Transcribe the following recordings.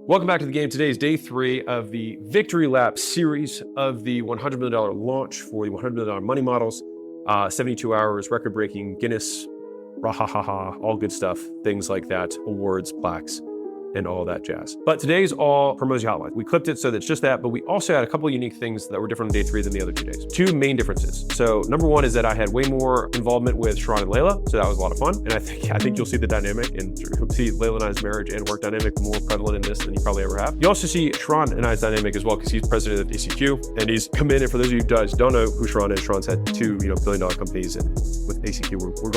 Welcome back to the game. Today is day 3 of the Victory Lap series of the $100 million launch for the $100 million money models. 72 hours, record-breaking, Guinness, rahahaha, all good stuff, things like that, awards, plaques, and all that jazz. But today's all Hormozi Hotline. We clipped it so that it's just that, but we also had a couple of unique things that were different on day 3 than the other 2 days. 2 main differences. So number 1 is that I had way more involvement with Sharon and Layla, so that was a lot of fun. And I think you'll see the dynamic, and you'll see Layla and I's marriage and work dynamic more prevalent in this than you probably ever have. You also see Sharon and I's dynamic as well, because he's president of ACQ, and he's come in, and for those of you who guys don't know who Sharon is, Sharon's had 2 billion-dollar companies, and with ACQ, he's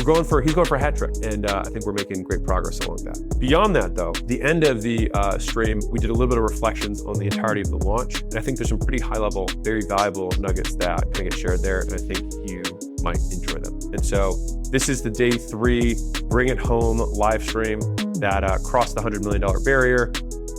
going for a hat trick, and I think we're making great progress along that. Beyond that, though, the end of the stream, we did a little bit of reflections on the entirety of the launch, and I think there's some pretty high-level, very valuable nuggets that can get shared there, and I think you might enjoy them. And so this is the day 3 Bring It Home live stream that crossed the $100 million barrier.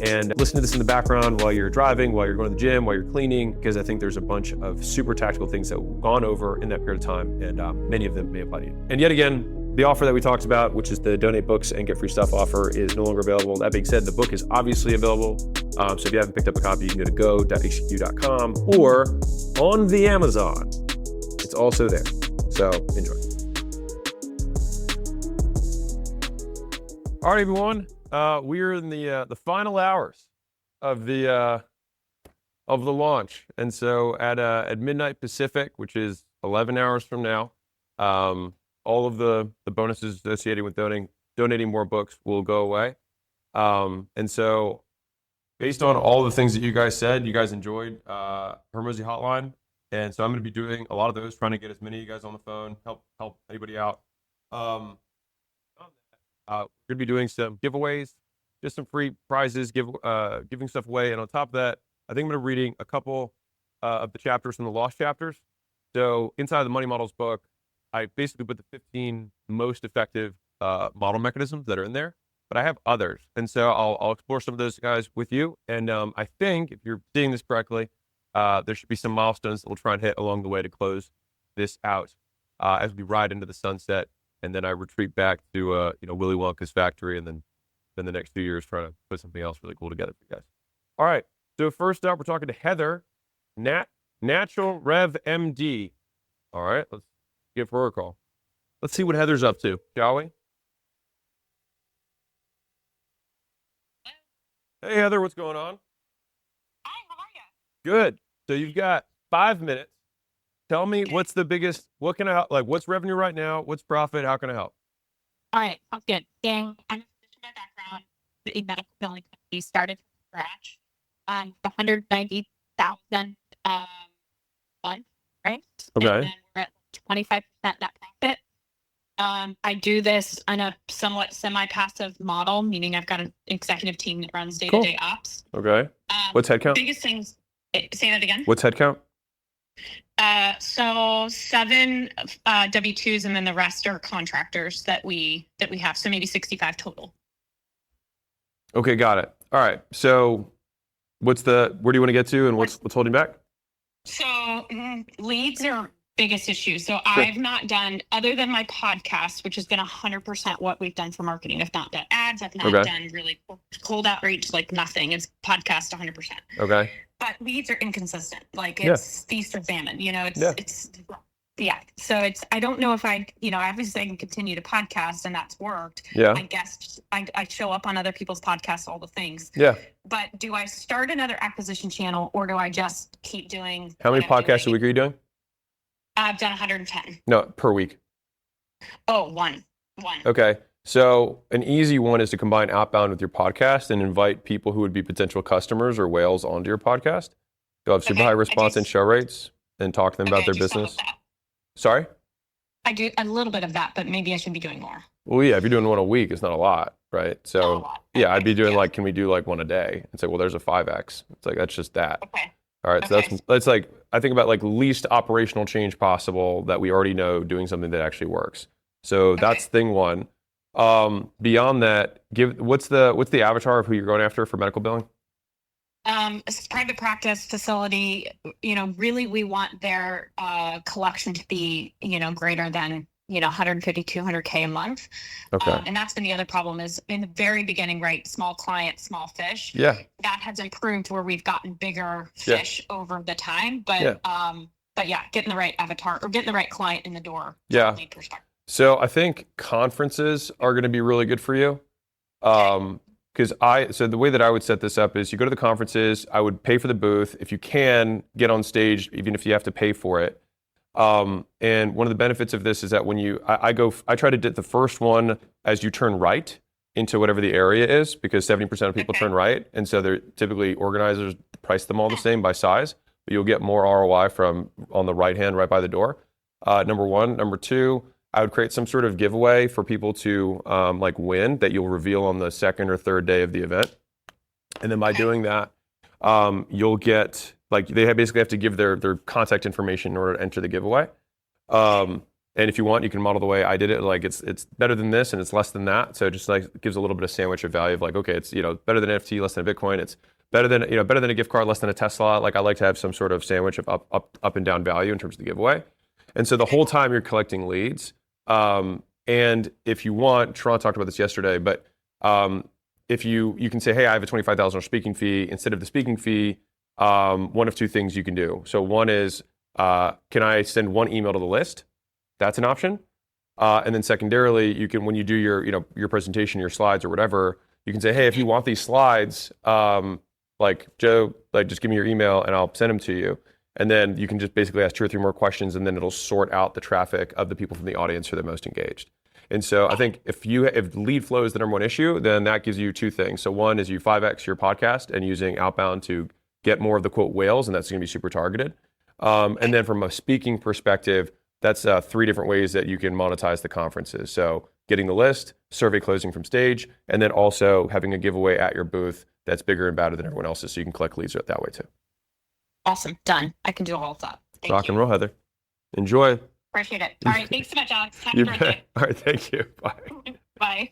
And listen to this in the background while you're driving, while you're going to the gym, while you're cleaning, because I think there's a bunch of super tactical things that we've gone over in that period of time, and many of them may apply to you. And yet again, the offer that we talked about, which is the donate books and get free stuff offer, is no longer available. That being said, the book is obviously available. So if you haven't picked up a copy, you can go to go.hq.com or on the Amazon. It's also there. So enjoy. All right, everyone. We're in the final hours of the launch, and so at midnight Pacific, which is 11 hours from now, all of the bonuses associated with donating more books will go away. And so, based on all the things that you guys said, you guys enjoyed Hormozi Hotline, and so I'm going to be doing a lot of those, trying to get as many of you guys on the phone, help anybody out. We're going to be doing some giveaways, just some free prizes, giving stuff away. And on top of that, I think I'm going to be reading a couple of the chapters from the Lost chapters. So inside the Money Models book, I basically put the 15 most effective model mechanisms that are in there, but I have others. And so I'll explore some of those guys with you. And I think, if you're seeing this correctly, there should be some milestones that we'll try and hit along the way to close this out as we ride into the sunset. And then I retreat back to Willy Wonka's factory, and then spend the next 2 years trying to put something else really cool together for you guys. All right. So first up, we're talking to Heather, Natural Rev MD. All right, let's give her a call. Let's see what Heather's up to, shall we? Hey, Heather, what's going on? Hi, how are you? Good. So you've got 5 minutes. Tell me what's the biggest, what can I help? Like, what's revenue right now? What's profit? How can I help? All right, sounds good. I'm a physician by background. A medical billing company, started from scratch. 190,000 month, right? Okay. And then we're at 25% net profit. I do this on a somewhat semi-passive model, meaning I've got an executive team that runs day-to-day ops. Okay. What's headcount? Biggest things. Say that again. What's headcount? So 7 W-2s, and then the rest are contractors that we have. So maybe 65 total. Okay, got it. All right. So where do you want to get to, and what's holding back? So leads are biggest issue. So I've not done, other than my podcast, which has been 100% what we've done for marketing. I've not done ads. I've not done really cold outreach, like nothing. It's podcast 100%. Okay. But leads are inconsistent. Like it's feast or famine, So I don't know if obviously I can continue to podcast, and that's worked. Yeah. I guess I show up on other people's podcasts, all the things. Yeah. But do I start another acquisition channel, or do I just keep doing? How many podcasts a week are you doing? I've done 110. No, per week. Oh, one. Okay. So an easy one is to combine outbound with your podcast and invite people who would be potential customers or whales onto your podcast. You'll have super high response and show rates, and talk to them about their business. Sorry? I do a little bit of that, but maybe I should be doing more. Well, yeah, if you're doing one a week, it's not a lot, right? So yeah, I'd be doing can we do like one a day? And say, well, there's a 5X. It's like, that's just that. Okay. All right. So that's like, I think about like least operational change possible that we already know, doing something that actually works. So that's thing one. Beyond that, what's the avatar of who you're going after for medical billing? It's a private practice facility. Really, we want their collection to be, greater than 150, 200K a month. Okay. And that's been the other problem is in the very beginning, right? Small client, small fish. Yeah. That has improved where we've gotten bigger fish over the time. But yeah, getting the right avatar or getting the right client in the door. Yeah. So I think conferences are going to be really good for you. So the way that I would set this up is you go to the conferences, I would pay for the booth. If you can get on stage, even if you have to pay for it. And one of the benefits of this is that when I try to do the first one as you turn right into whatever the area is, because 70% of people turn right. And so they're typically organizers price them all the same by size, but you'll get more ROI from on the right hand, right by the door. Number one. Number two, I would create some sort of giveaway for people to win that you'll reveal on the second or third day of the event. And then by doing that, you'll get they basically have to give their contact information in order to enter the giveaway. And if you want, you can model the way I did it. It's better than this and it's less than that. So it just gives a little bit of sandwich of value of okay, it's better than NFT, less than a Bitcoin. It's better than a gift card, less than a Tesla. I like to have some sort of sandwich of up and down value in terms of the giveaway. And so the whole time you're collecting leads. And if you want, Sharon talked about this yesterday, but if you can say, hey, I have a $25,000 speaking fee. Instead of the speaking fee, one of two things you can do. So one is, can I send one email to the list? That's an option. And then secondarily, you can, when you do your presentation, your slides or whatever, you can say, hey, if you want these slides, Joe, just give me your email and I'll send them to you. And then you can just basically ask 2 or 3 more questions and then it'll sort out the traffic of the people from the audience who are the most engaged. And so I think if lead flow is the number one issue, then that gives you 2 things. So one is you 5X your podcast and using outbound to get more of the quote whales, and that's going to be super targeted. And then from a speaking perspective, that's 3 different ways that you can monetize the conferences. So getting the list, survey closing from stage, and then also having a giveaway at your booth that's bigger and badder than everyone else's, so you can collect leads that way too. Awesome. Done. I can do all of that. Rock and roll, Heather. Enjoy. Appreciate it. All right. Thanks so much, Alex. Happy birthday. All right. Thank you. Bye. Bye.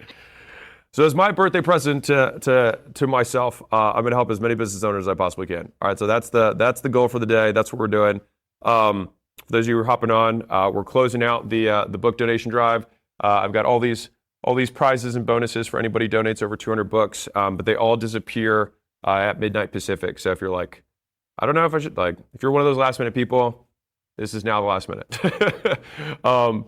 So as my birthday present to myself, I'm going to help as many business owners as I possibly can. All right. So that's the goal for the day. That's what we're doing. For those of you who are hopping on, we're closing out the book donation drive. I've got all these prizes and bonuses for anybody who donates over 200 books, but they all disappear at midnight Pacific. So if you're I don't know if I should, if you're one of those last minute people, this is now the last minute.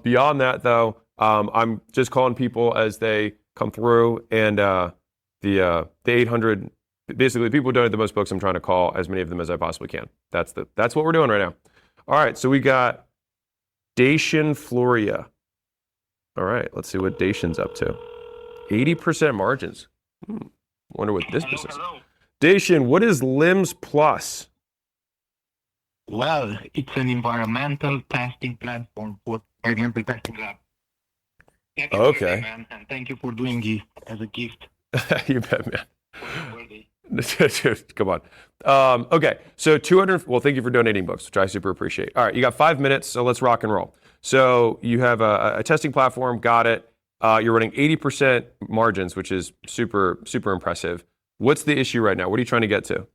Beyond that though, I'm just calling people as they come through, and the 800, basically the people who donate the most books, I'm trying to call as many of them as I possibly can. That's what we're doing right now. All right, so we got Dacian Floria. All right, let's see what Dacian's up to. 80% margins. Wonder what this business is. Dacian, what is LIMS Plus? Well, it's an environmental testing platform for environmental testing lab. Okay. Man, and thank you for doing this as a gift. You bet, man. Come on. Okay, so 200. Well, thank you for donating books, which I super appreciate. All right, you got 5 minutes, so let's rock and roll. So you have a testing platform. Got it. You're running 80% margins, which is super, super impressive. What's the issue right now? What are you trying to get to?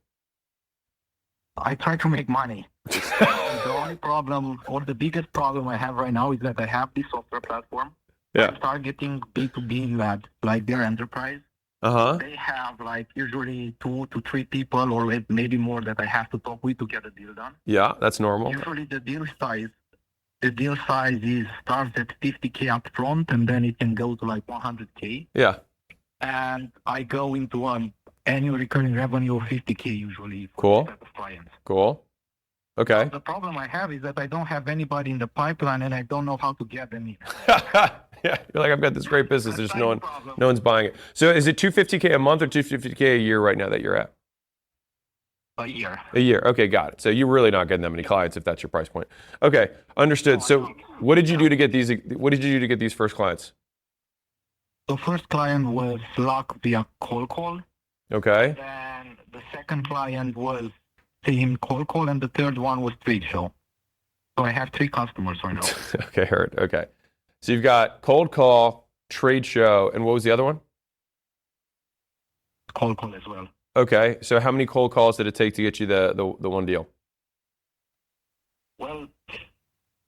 I try to make money. The only problem, or the biggest problem I have right now is that I have this software platform. Yeah. I start getting B2B labs, like their enterprise. They have usually 2 to 3 people or maybe more that I have to talk with to get a deal done. Yeah, that's normal. Usually the deal size starts at 50K up front, and then it can go to 100K. Yeah. And I go into an annual recurring revenue of 50K usually. Cool. For this type of clients. Cool. Okay. So the problem I have is that I don't have anybody in the pipeline, and I don't know how to get them in. Yeah, you're I've got this great business. There's no one's buying it. So is it $250K a month or $250K a year right now that you're at? A year. A year. Okay, got it. So you're really not getting that many clients if that's your price point. Okay, understood. So what did you do to get these? What did you do to get these first clients? The first client was luck via cold call. Okay. Then the second client was same cold call, and the third one was trade show. So I have 3 customers right now. Okay, heard. Okay. So you've got cold call, trade show, and what was the other one? Cold call as well. Okay. So how many cold calls did it take to get you the one deal? Well,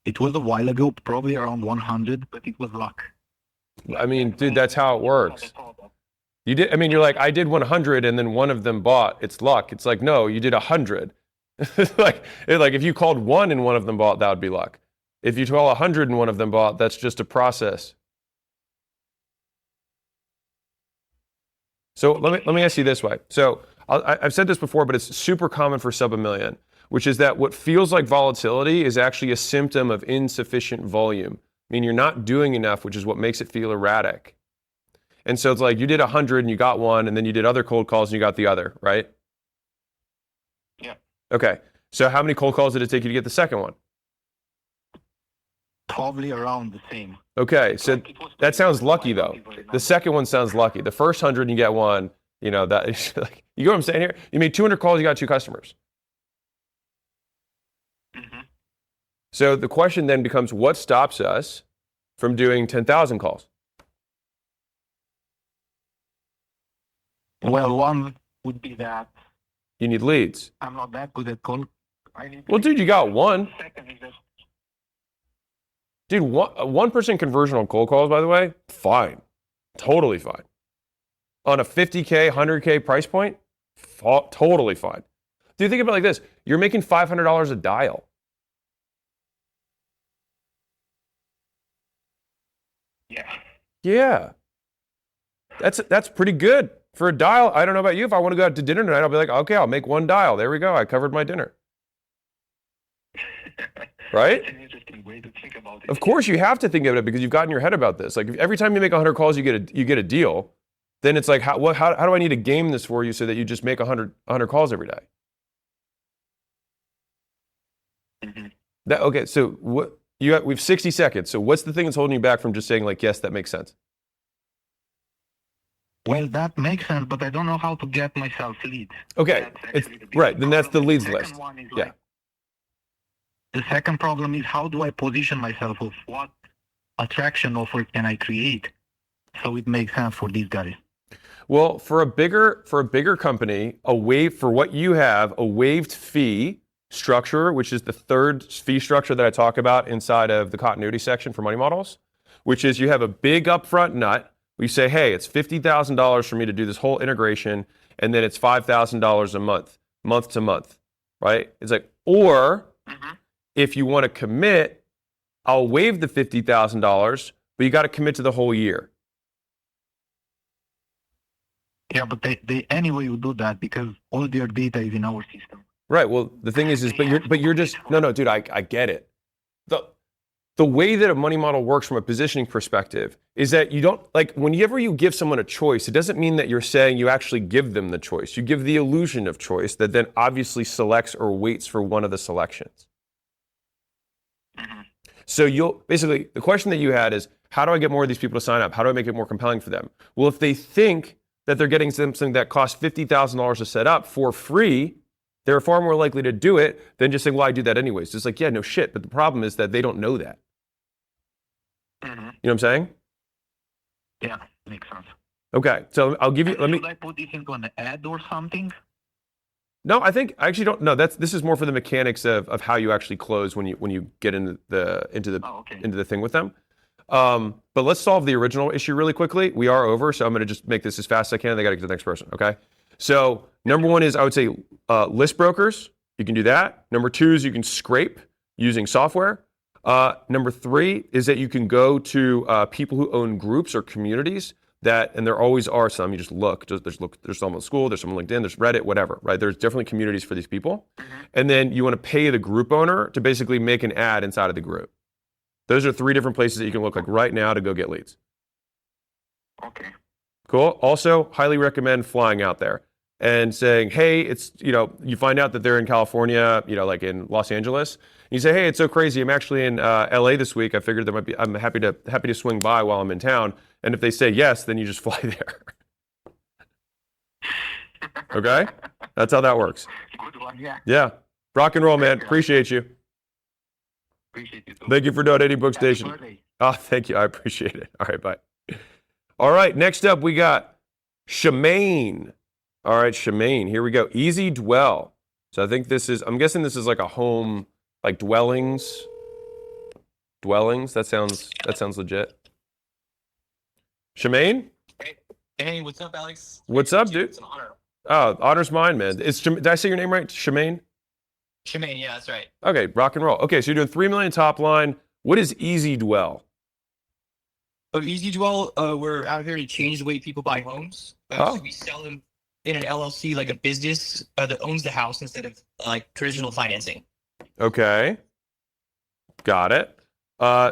It was a while ago, probably around 100, but it was luck. I mean, dude, that's how it works. You did. I mean, you're like, I did 100, and then one of them bought. It's luck. It's like, no, you did 100. like if you called one and one of them bought, that would be luck. If you call 100 and one of them bought, that's just a process. So let me ask you this way. So I've said this before, but it's super common for sub $1 million, which is that what feels like volatility is actually a symptom of insufficient volume. I mean, you're not doing enough, which is what makes it feel erratic. And so it's like you did 100 and you got one, and then you did other cold calls and you got the other, right? Yeah. Okay. So how many cold calls did it take you to get the second one? Probably around the same. Okay. So that sounds lucky though. The second one sounds lucky. The first 100 and you get one, you know, that is like, you know what I'm saying here? You made 200 calls, you got 2 customers. Mm-hmm. So the question then becomes, what stops us from doing 10,000 calls? Well, one would be that You need leads. I'm not that good at cold. Well, dude, you got one. Second is that Dude, 1% conversion on cold calls, by the way, fine. Totally fine. On a 50K, 100K price point, totally fine. Dude, think about it like this. You're making $500 a dial. Yeah. Yeah. That's pretty good. For a dial, I don't know about you. If I want to go out to dinner tonight, I'll be like, okay, I'll make one dial. There we go. I covered my dinner. Right? That's an interesting way to think about it. Of course, you have to think of it because you've got in your head about this. Like if every time you make 100 calls, you get a deal. Then it's like, how do I need to game this for you so that you just make 100 calls every day? Mm-hmm. Okay, so what we have 60 seconds. So what's the thing that's holding you back from just saying like, yes, that makes sense? Well, that makes sense, but I don't know how to get myself leads. Okay, it's right. Then that's the leads list. Yeah. The second problem is how do I position myself with what attraction offer can I create so it makes sense for these guys? Well, for a bigger company, for what you have, a waived fee structure, which is the third fee structure that I talk about inside of the continuity section for money models, which is you have a big upfront nut. We say, hey, it's $50,000 for me to do this whole integration, and then it's $5,000 a month to month, right? It's like, or if you want to commit, I'll waive the $50,000, but you got to commit to the whole year. Yeah, but they anyway will do that because all their data is in our system. Right. Well, the thing is but you're just no, dude. I get it. The way that a money model works from a positioning perspective is that you don't like whenever you give someone a choice, it doesn't mean that you're saying you actually give them the choice. You give the illusion of choice that then obviously selects or waits for one of the selections. So basically the question that you had is, how do I get more of these people to sign up? How do I make it more compelling for them? Well, if they think that they're getting something that costs $50,000 to set up for free, they're far more likely to do it than just saying, well, I do that anyways. It's like, yeah, no shit. But the problem is that they don't know that. You know what I'm saying? Yeah, makes sense. Okay, so I'll give you. Should I put this into an ad or something? No, I actually don't. No, this is more for the mechanics of how you actually close when you get into the thing with them. But let's solve the original issue really quickly. We are over, so I'm going to just make this as fast as I can. They got to get to the next person. Okay. So number one is I would say list brokers. You can do that. Number two is you can scrape using software. Number three is that you can go to people who own groups or communities and there always are some. You just look. There's some on school. There's some on LinkedIn. There's Reddit. Whatever. Right. There's definitely communities for these people. And then you want to pay the group owner to basically make an ad inside of the group. Those are 3 different places that you can look like right now to go get leads. Okay. Cool. Also, highly recommend flying out there and saying, hey, it's, you find out that they're in California, like in Los Angeles. And you say, hey, it's so crazy. I'm actually in LA this week. I figured I'm happy to swing by while I'm in town. And if they say yes, then you just fly there. Okay? That's how that works. Good one, yeah. Yeah. Rock and roll, man. Appreciate you. Appreciate you too. Thank you for donating Bookstation. Oh, thank you. I appreciate it. All right, bye. All right, next up we got Shemaine. All right, Shemaine, here we go. Easy Dwell. So I'm guessing this is like a home, like dwellings. dwellings. That sounds legit. Shemaine? Hey, what's up, Alex? What's up, dude? It's an honor. Oh, honor's mine, man. Did I say your name right? Shemaine? Shemaine, yeah, that's right. Okay, rock and roll. Okay, so you're doing 3 million top line. What is Easy Dwell? Easy Dwell, we're out here to change the way people buy homes. So we sell them in an LLC, like a business that owns the house instead of like traditional financing. Okay, got it.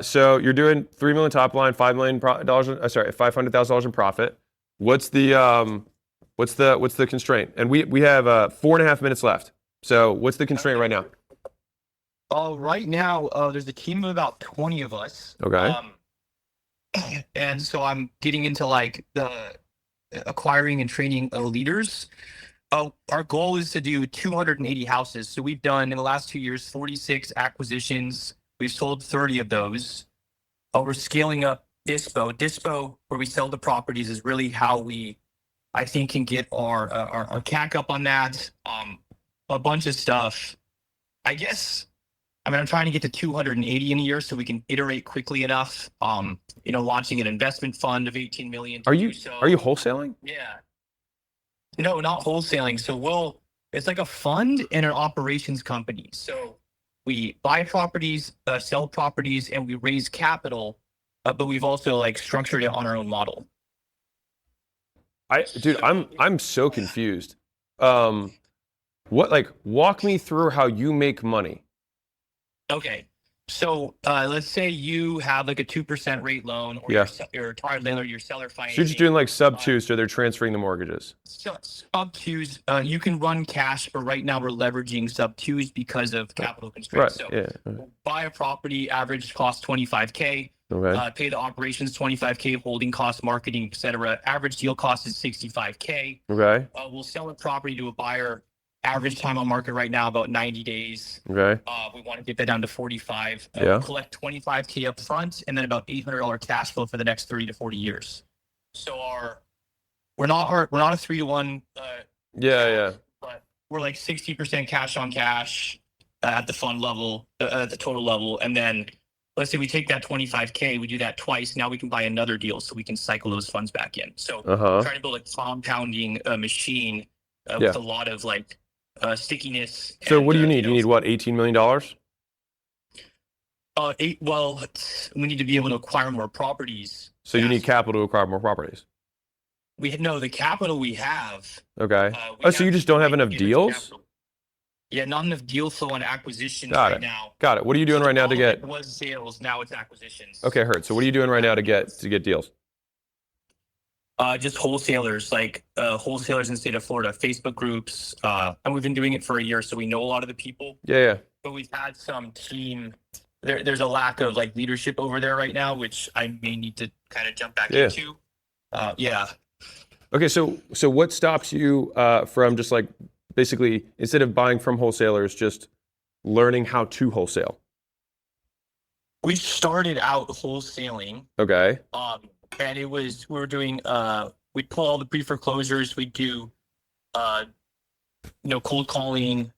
So you're doing 3 million top line, $5 million $500,000 in profit. What's the constraint? And we have 4.5 minutes left. So what's the constraint right now? Right now, there's a team of about 20 of us. Okay. And so I'm getting into like the acquiring and training leaders. Our goal is to do 280 houses. So we've done in the last 2 years 46 acquisitions. We've sold 30 of those. We're scaling up Dispo. Dispo, where we sell the properties, is really how we, I think, can get our CAC up on that. A bunch of stuff. I guess. I mean, I'm trying to get to 280 in a year so we can iterate quickly enough. Launching an investment fund of 18 million. Are you wholesaling? Yeah. No, not wholesaling. So it's like a fund and an operations company. So we buy properties, sell properties, and we raise capital, but we've also like structured it on our own model. I'm so confused. Walk me through how you make money. Okay. So let's say you have like a 2% rate loan, or your target landlord, your seller financing. So you're just doing like sub 2, so they're transferring the mortgages. So sub 2s, you can run cash, but right now we're leveraging sub 2s because of capital constraints. Right. So buy a property, average cost $25K. Okay. Pay the operations $25K, holding costs, marketing, etc. Average deal cost is $65K. Okay. We'll sell a property to a buyer. Average time on market right now about 90 days. Okay. We want to get that down to 45. Yeah. Collect $25K up front and then about $800 cash flow for the next 30 to 40 years. So we're not a 3-to-1. But we're like 60% cash on cash at the fund level, at the total level, and then let's say we take that $25K, we do that twice. Now we can buy another deal so we can cycle those funds back in. So we're trying to build a compounding machine with a lot of like stickiness. So what do you need? You need what, $18 million? We need to be able to acquire more properties. So you need capital to acquire more properties? The capital we have. Okay. So you just don't have enough deals? Capital. Yeah, not enough deal flow on acquisitions now. Got it. What are you doing right now to get? It was sales, now it's acquisitions. Okay, heard. So what are you doing right now to get deals? Just wholesalers, like wholesalers in the state of Florida, Facebook groups, and we've been doing it for a year, so we know a lot of the people. Yeah. But we've had some team. There's a lack of like leadership over there right now, which I may need to kind of jump back into. Okay, so what stops you from just like basically instead of buying from wholesalers, just learning how to wholesale? We started out wholesaling. Okay. And we were doing, we'd pull all the pre-foreclosures, we'd do, cold calling.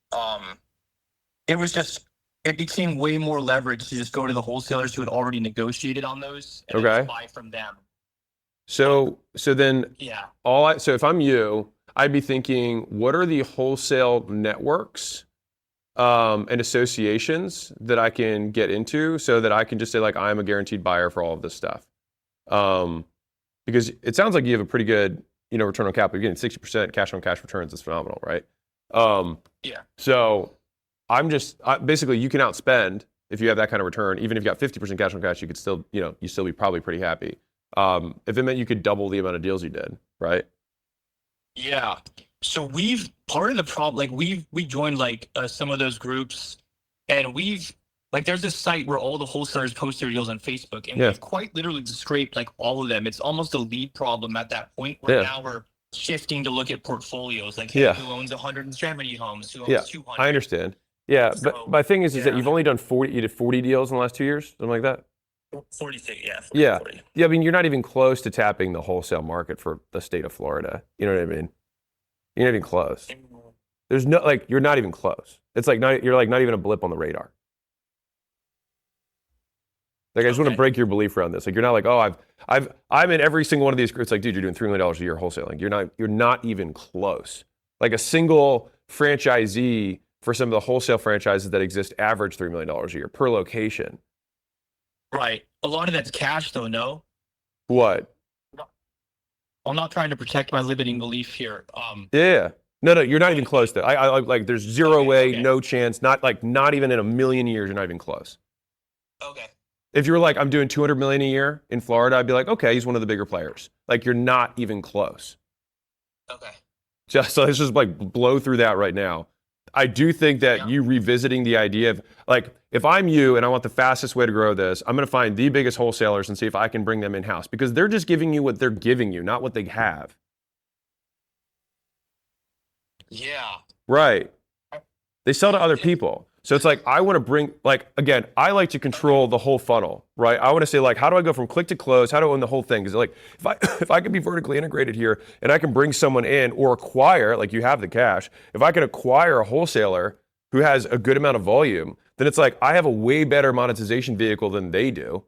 It became way more leverage to just go to the wholesalers who had already negotiated on those and just buy from them. So then, so if I'm you, I'd be thinking, what are the wholesale networks and associations that I can get into so that I can just say like, I'm a guaranteed buyer for all of this stuff. Because it sounds like you have a pretty good, return on capital. You're getting 60% cash on cash returns. Is phenomenal, right? So basically you can outspend if you have that kind of return. Even if you got 50% cash on cash, you could still, you still be probably pretty happy. If it meant you could double the amount of deals you did, right? Yeah. So part of the problem, like we joined like some of those groups, and there's this site where all the wholesalers post their deals on Facebook, and we've quite literally scraped like all of them. It's almost a lead problem at that point where now we're shifting to look at portfolios, like who owns 170 homes, who owns 200. I understand. Yeah, so, but my thing is that you've only done 40 deals in the last 2 years, something like that? 46, 40. Yeah, I mean, you're not even close to tapping the wholesale market for the state of Florida. You know what I mean? You're not even close. There's no, you're not even close. It's like, you're not even a blip on the radar. Like, I just want to break your belief around this. Like, you're not like, oh, I'm in every single one of these groups. Like, dude, you're doing $3 million a year wholesaling. You're not even close. Like, a single franchisee for some of the wholesale franchises that exist average $3 million a year per location. Right. A lot of that's cash, though. No. What? I'm not trying to protect my limiting belief here. Yeah. No, you're not even close to. I like. There's zero way, no chance. Not even in a million years. You're not even close. Okay. If you were like, I'm doing 200 million a year in Florida, I'd be like, okay, he's one of the bigger players. Like, you're not even close. Okay. So let's just like blow through that right now. I do think that you revisiting the idea of, like, if I'm you and I want the fastest way to grow this, I'm going to find the biggest wholesalers and see if I can bring them in-house, because they're just giving you what they're giving you, not what they have. Yeah. Right. They sell to other people. So it's like, I want to bring, like, again, I like to control the whole funnel, right? I want to say, like, how do I go from click to close? How do I own the whole thing? Because, like, if I can be vertically integrated here and I can bring someone in or acquire, like, you have the cash, if I can acquire a wholesaler who has a good amount of volume, then it's like, I have a way better monetization vehicle than they do.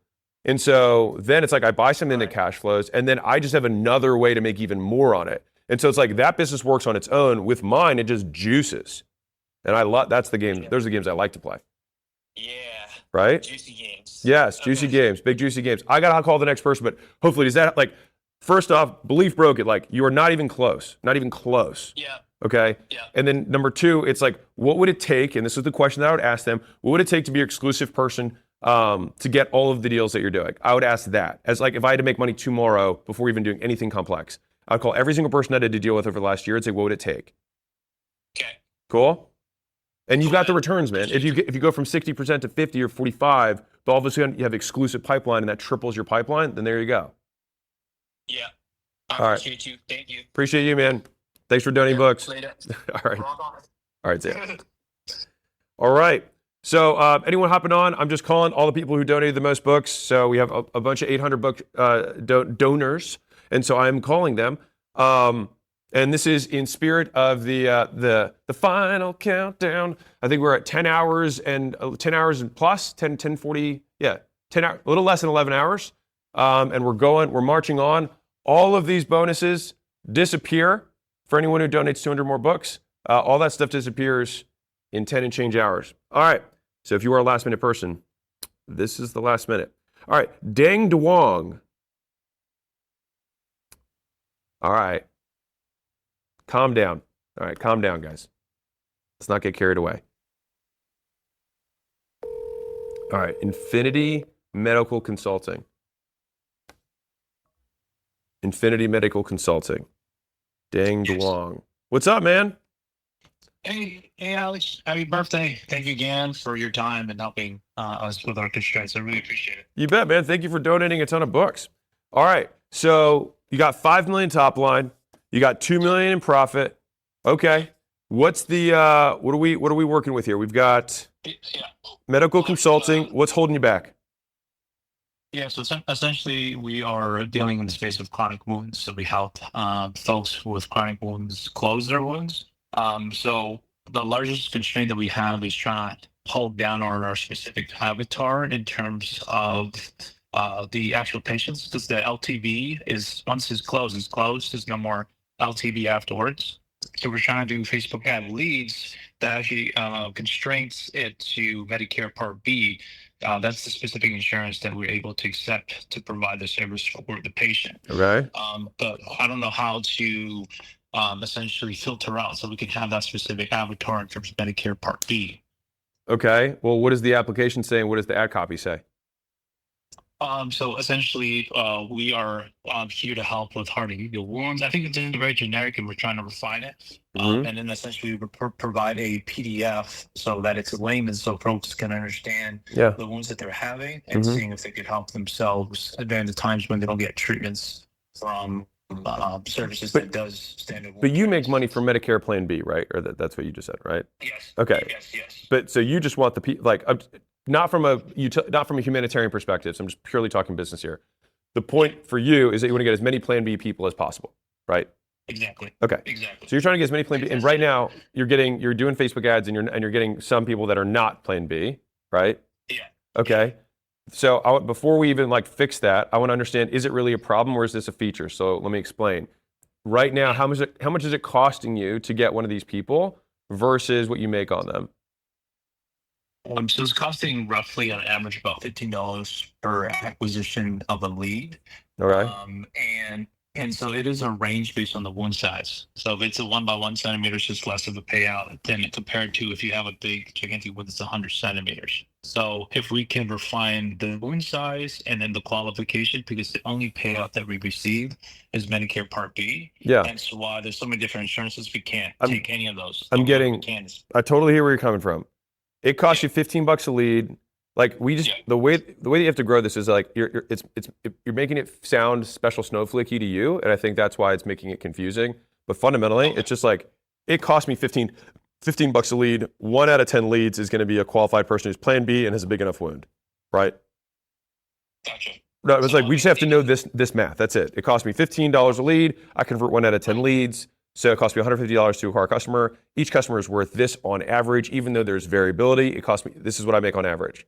And so then it's like, I buy something that cash flows, and then I just have another way to make even more on it. And so it's like, that business works on its own. With mine, it just juices. And I love, that's the game. Those are the games I like to play. Yeah. Right? Juicy games. Yes, juicy games, big juicy games. I got to call the next person, but hopefully, does that, like, first off, belief broke it. Like, you are not even close. Not even close. Yeah. Okay? Yeah. And then number two, it's like, what would it take? And this is the question that I would ask them. What would it take to be your exclusive person to get all of the deals that you're doing? I would ask that. As like, if I had to make money tomorrow before even doing anything complex, I'd call every single person I had to deal with over the last year and say, what would it take? Okay. Cool? And you've got the returns, man. If you go from 60% to 50 or 45, but all of a sudden you have exclusive pipeline and that triples your pipeline, then there you go. Yeah. All right. Appreciate you. Thank you. Appreciate you, man. Thanks for donating books. Later. All right. All right, see ya. All right. So anyone hopping on, I'm just calling all the people who donated the most books. So we have a bunch of 800 book donors, and so I'm calling them. And this is in spirit of the final countdown. I think we're at 10 hours and plus 10:40. Yeah, 10 hours, a little less than 11 hours. And we're marching on. All of these bonuses disappear for anyone who donates 200 more books. All that stuff disappears in 10 and change hours. All right. So if you are a last minute person, this is the last minute. All right. Dang Duong. All right. Calm down. All right, calm down, guys. Let's not get carried away. All right, Infinity Medical Consulting. Infinity Medical Consulting. Dang Duong. What's up, man? Hey, Alex. Happy birthday. Thank you again for your time and helping us with our constraints. I really appreciate it. You bet, man. Thank you for donating a ton of books. All right, so you got 5 million top line. You got 2 million in profit. Okay. What's the what are we working with here? We've got medical consulting. What's holding you back? Yeah, so essentially we are dealing in the space of chronic wounds. So we help folks with chronic wounds close their wounds. So the largest constraint that we have is trying to hold down on our specific avatar in terms of the actual patients, because the LTV is, once it's closed, there's no more LTV afterwards. So we're trying to do Facebook ad leads that actually constrains it to Medicare Part B. That's the specific insurance that we're able to accept to provide the service for the patient. Okay. But I don't know how to essentially filter out so we can have that specific avatar in terms of Medicare Part B. Okay. Well, what does the application say and what does the ad copy say? So essentially, we are here to help with hardening the wounds. I think it's very generic, and we're trying to refine it. And then essentially, we provide a PDF so that it's layman, so folks can understand the wounds that they're having and seeing if they could help themselves during the times when they don't get treatments from services that does standard. But you make money from Medicare Plan B, right? Or that's what you just said, right? Yes. Okay. Yes. But so you just want not from a humanitarian perspective. So I'm just purely talking business here. The point for you is that you want to get as many Plan B people as possible, right? Exactly. Okay. Exactly. So you're trying to get as many Plan B, and right now you're doing Facebook ads, and you're getting some people that are not Plan B, right? Yeah. Okay. So before we even like fix that, I want to understand, is it really a problem or is this a feature? So let me explain. Right now, how much is it costing you to get one of these people versus what you make on them? So it's costing roughly on average about $15 per acquisition of a lead. Okay. And so it is a range based on the wound size. So if it's a 1 by 1 centimeter, it's just less of a payout than compared to if you have a big gigantic wound that's 100 centimeters. So if we can refine the wound size and then the qualification, because the only payout that we receive is Medicare Part B. Yeah. And so why there's so many different insurances, we can't take any of those. I totally hear where you're coming from. It costs you $15 a lead. Like the way that you have to grow this is like you're making it sound special snowflakey to you, and I think that's why it's making it confusing. But fundamentally, it's just like it cost me $15 a lead. 1 out of 10 leads is going to be a qualified person who's Plan B and has a big enough wound, right? Gotcha. No, it's like we just have to know this math. That's it. It cost me $15 a lead. I convert 1 out of 10 leads. So it costs me $150 to acquire a customer. Each customer is worth this on average, even though there's variability. It costs me, this is what I make on average.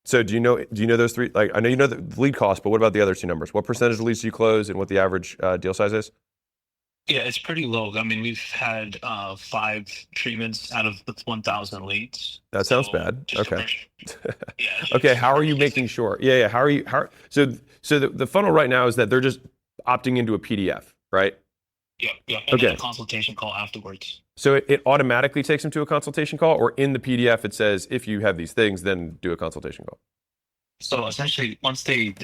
So do you know those three? Like, I know you know the lead cost, but what about the other two numbers? What percentage of leads do you close and what the average deal size is? Yeah, it's pretty low. I mean, we've had 5 treatments out of the 1,000 leads. That sounds bad. Okay. Yeah. Okay. How are you making sure? Yeah. So the funnel right now is that they're just opting into a PDF, right? Yeah. And then a consultation call afterwards. So it automatically takes them to a consultation call, or in the PDF it says, if you have these things, then do a consultation call? So essentially, once they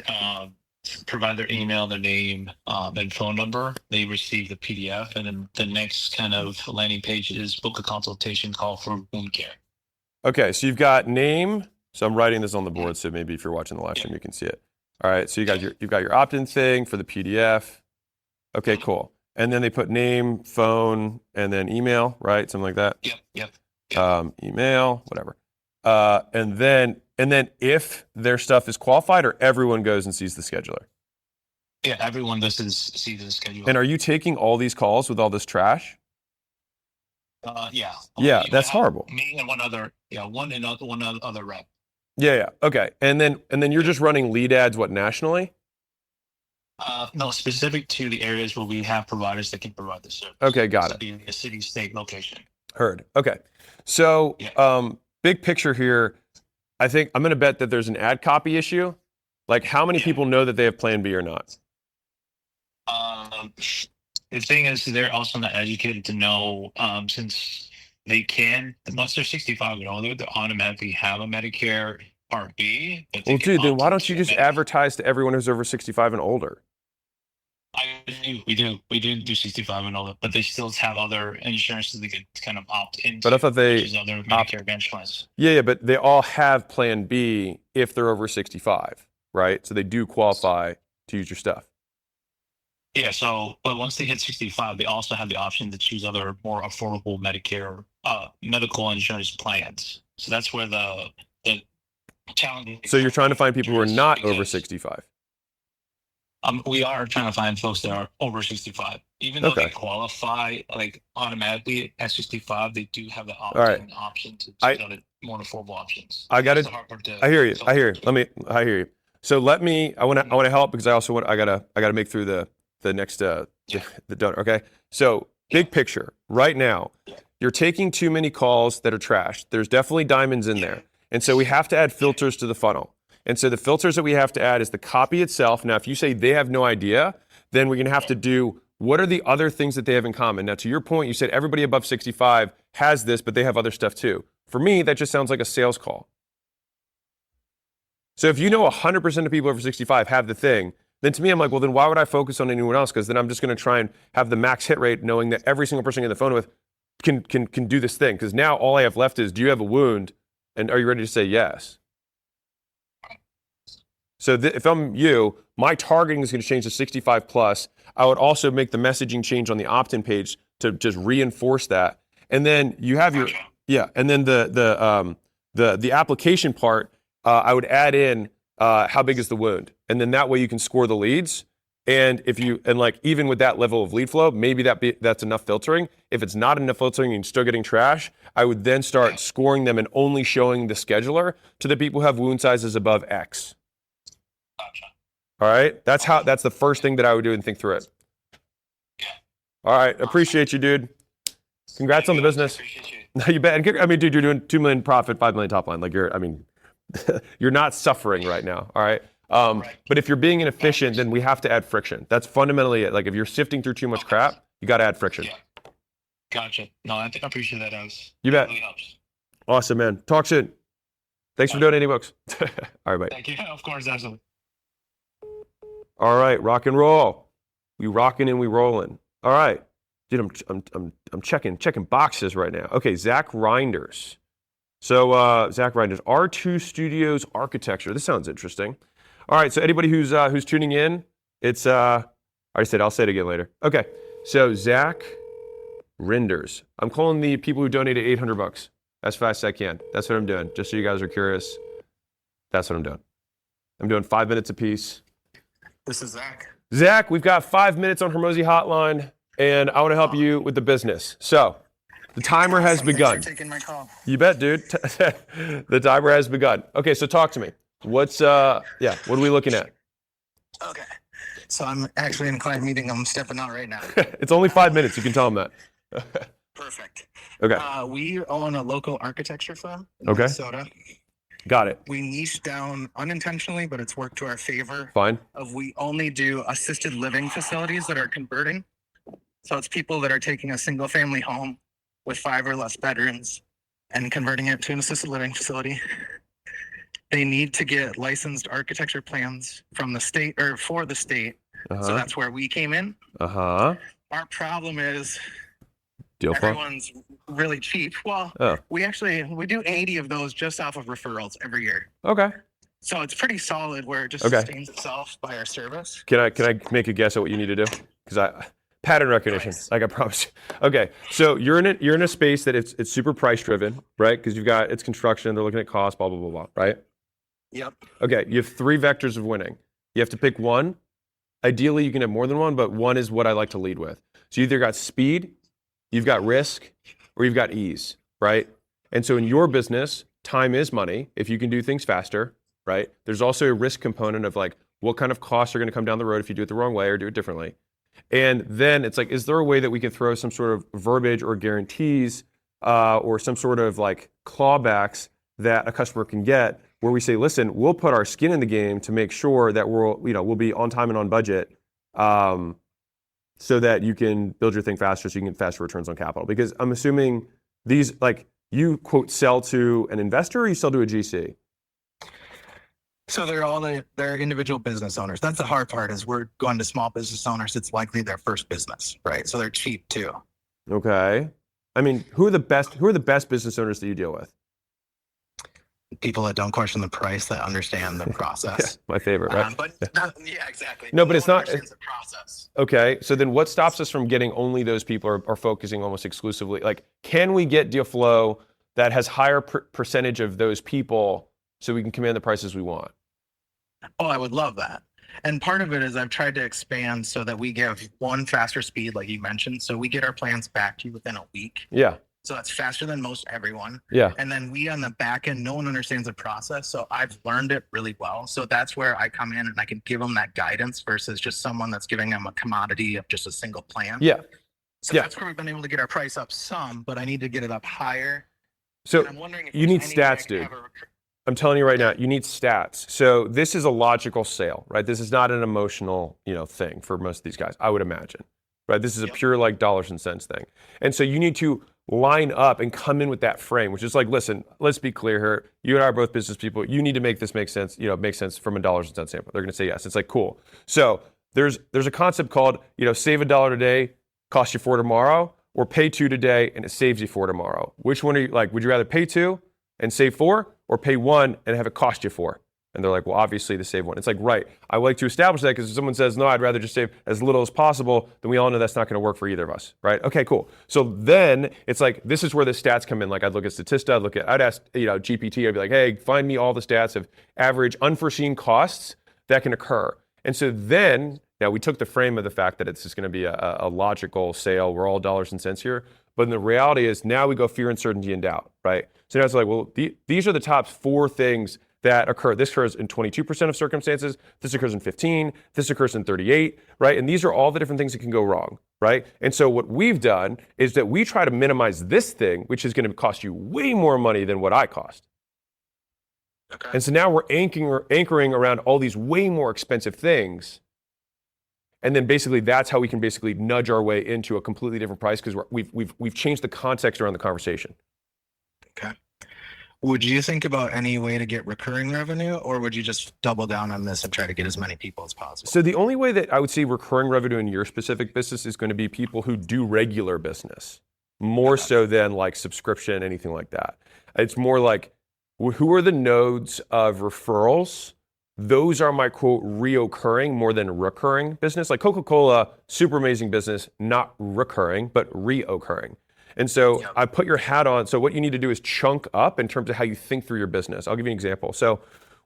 provide their email, their name, and phone number, they receive the PDF, and then the next kind of landing page is book a consultation call for wound care. Okay, so you've got name. So I'm writing this on the board, so maybe if you're watching the live stream, you can see it. All right, so you've got your opt-in thing for the PDF. Okay, cool. And then they put name, phone, and then email, right? Something like that. Yep. Email, whatever. And then if their stuff is qualified, or everyone goes and sees the scheduler. Yeah, everyone sees the scheduler. And are you taking all these calls with all this trash? Yeah. Yeah, that's horrible. Me and one other rep. Yeah. Okay. And then you're just running lead ads, nationally? No, specific to the areas where we have providers that can provide the service. Okay, got it. Be a city, state location. Heard. Okay. So, big picture here, I think I'm going to bet that there's an ad copy issue. Like, how many people know that they have Plan B or not? The thing is, they're also not educated to know, since they can, once they're 65 and older, they automatically have a Medicare Part B. Well, dude, then why don't you just advertise to everyone who's over 65 and older? We do 65 and older, but they still have other insurances they could kind of opt into. But I thought they which is other Medicare Advantage plans. Yeah, but they all have Plan B if they're over 65, right? So they do qualify to use your stuff. Yeah. So, but once they hit 65, they also have the option to choose other more affordable Medicare medical insurance plans. So that's where the challenge. So you're trying to find people who are not over 65. We are trying to find folks that are over 65. Even though they qualify like automatically at 65, they do have the option to choose more affordable options. I hear you. I hear you. So I want to help because I gotta make through the next the donor. Okay. So big picture right now, you're taking too many calls that are trash. There's definitely diamonds in there. And so we have to add filters to the funnel. And so the filters that we have to add is the copy itself. Now, if you say they have no idea, then we're going to have to do what are the other things that they have in common. Now, to your point, you said everybody above 65 has this, but they have other stuff too. For me, that just sounds like a sales call. So if you know 100% of people over 65 have the thing, then to me, I'm like, well, then why would I focus on anyone else? Because then I'm just going to try and have the max hit rate knowing that every single person I get on the phone with can do this thing. Because now all I have left is, do you have a wound? And are you ready to say yes? So if I'm you, my targeting is going to change to 65 plus. I would also make the messaging change on the opt-in page to just reinforce that. And then you have and then the application part, I would add in how big is the wound, and then that way you can score the leads. And if you, and like, even with that level of lead flow, maybe that's enough filtering. If it's not enough filtering and you're still getting trash, I would then start scoring them and only showing the scheduler to the people who have wound sizes above X. Gotcha. All right. That's the first thing that I would do and think through it. Yeah. All right. Appreciate you, dude. Congrats on the business. Appreciate you. No, you bet. And I mean, dude, you're doing 2 million profit, 5 million top line. Like you're not suffering right now. All right. But if you're being inefficient, then we have to add friction. That's fundamentally it. Like if you're sifting through too much crap, you got to add friction. Yeah. Gotcha. No, I think I appreciate that, Alex. You bet. It really helps. Awesome, man. Talk soon. Thanks for donating books. All right, bye. Thank you. Of course, absolutely. All right, rock and roll. We rocking and we rolling. All right, dude. I'm checking boxes right now. Okay, Zach Reinders. So Zach Reinders, R2 Studios Architecture. This sounds interesting. All right, so anybody who's tuning in, it's I already said, I'll say it again later. Okay, so Zach Reinders. I'm calling the people who donated $800 as fast as I can. That's what I'm doing. Just so you guys are curious, that's what I'm doing. I'm doing 5 minutes apiece. This is Zach. Zach, we've got 5 minutes on Hormozi Hotline, and I want to help you with the business. So the timer has begun. Thanks for taking my call. You bet, dude. The timer has begun. Okay, so talk to me. What are we looking at? Okay. So I'm actually in a client meeting. I'm stepping out right now. It's only 5 minutes. You can tell them that. Perfect. Okay. We own a local architecture firm in Okay. Minnesota. Got it. We niched down unintentionally, but it's worked to our favor. Fine. We only do assisted living facilities that are converting. So it's people that are taking a single family home with 5 or less bedrooms and converting it to an assisted living facility. They need to get licensed architecture plans from the state or for the state. So that's where we came in. Our problem is Deal flow. everyone's really cheap. Well, we do 80 of those just off of referrals every year. Okay. So it's pretty solid where it just sustains itself by our service. Can I make a guess at what you need to do? Because pattern recognition, like I promised you. Okay, so you're in a space that it's super price driven, right? Because it's construction, they're looking at cost, blah blah blah blah, right? Yep. Okay, you have 3 vectors of winning. You have to pick one. Ideally, you can have more than one, but one is what I like to lead with. So you either got speed, you've got risk, or you've got ease, right? And so in your business, time is money. If you can do things faster, right? There's also a risk component of like what kind of costs are going to come down the road if you do it the wrong way or do it differently. And then it's like, is there a way that we can throw some sort of verbiage or guarantees or some sort of like clawbacks that a customer can get where we say, listen, we'll put our skin in the game to make sure that we'll be on time and on budget so that you can build your thing faster so you can get faster returns on capital. Because I'm assuming these, like, you quote sell to an investor or you sell to a GC? So they're individual business owners. That's the hard part is we're going to small business owners. It's likely their first business, right? So they're cheap too. Okay. I mean, who are the best business owners that you deal with? People that don't question the price, that understand the process. My favorite, right? Yeah, exactly. No, but it's not. It's a process. Okay, so then what stops us from getting only those people or focusing almost exclusively? Like, can we get deal flow that has higher percentage of those people so we can command the prices we want? Oh, I would love that. And part of it is I've tried to expand so that we give one faster speed, like you mentioned. So we get our plans back to you within a week. Yeah. So that's faster than most everyone. Yeah. And then we on the back end, no one understands the process. So I've learned it really well. So that's where I come in and I can give them that guidance versus just someone that's giving them a commodity of just a single plan. Yeah. So that's where we've been able to get our price up some, but I need to get it up higher. So I'm wondering if you need there's any way I stats, can dude. have a I'm telling you right now, you need stats. So this is a logical sale, right? This is not an emotional, thing for most of these guys, I would imagine, right? This is a pure like dollars and cents thing. And so you need to line up and come in with that frame, which is like, listen, let's be clear here. You and I are both business people. You need to make this make sense, make sense from a dollars and cents standpoint. They're going to say yes. It's like, cool. So there's a concept called, save $1 today, cost you $4 tomorrow, or pay $2 today and it saves you $4 tomorrow. Which one are you like? Would you rather pay $2 and save $4 or pay $1 and have it cost you $4? And they're like, well, obviously the save $1. It's like, right. I would like to establish that because if someone says, no, I'd rather just save as little as possible, then we all know that's not going to work for either of us, right? Okay, cool. So then it's like, this is where the stats come in. Like I'd look at Statista, I'd ask, GPT, I'd be like, hey, find me all the stats of average unforeseen costs that can occur. And so then Now, we took the frame of the fact that it's just going to be a logical sale. We're all dollars and cents here. But the reality is now we go fear, uncertainty, and doubt, right? So now it's like, well, these are the top 4 things that occur. This occurs in 22% of circumstances. This occurs in 15. This occurs in 38, right? And these are all the different things that can go wrong, right? And so what we've done is that we try to minimize this thing, which is going to cost you way more money than what I cost. Okay. And so now we're anchoring around all these way more expensive things. And then basically that's how we can basically nudge our way into a completely different price because we've changed the context around the conversation. Okay. Would you think about any way to get recurring revenue, or would you just double down on this and try to get as many people as possible? So the only way that I would see recurring revenue in your specific business is going to be people who do regular business, more so than like subscription, anything like that. It's more like who are the nodes of referrals? Those are my quote reoccurring more than recurring business. Like Coca-Cola, super amazing business, not recurring, but reoccurring. And so I put your hat on. So what you need to do is chunk up in terms of how you think through your business. I'll give you an example. So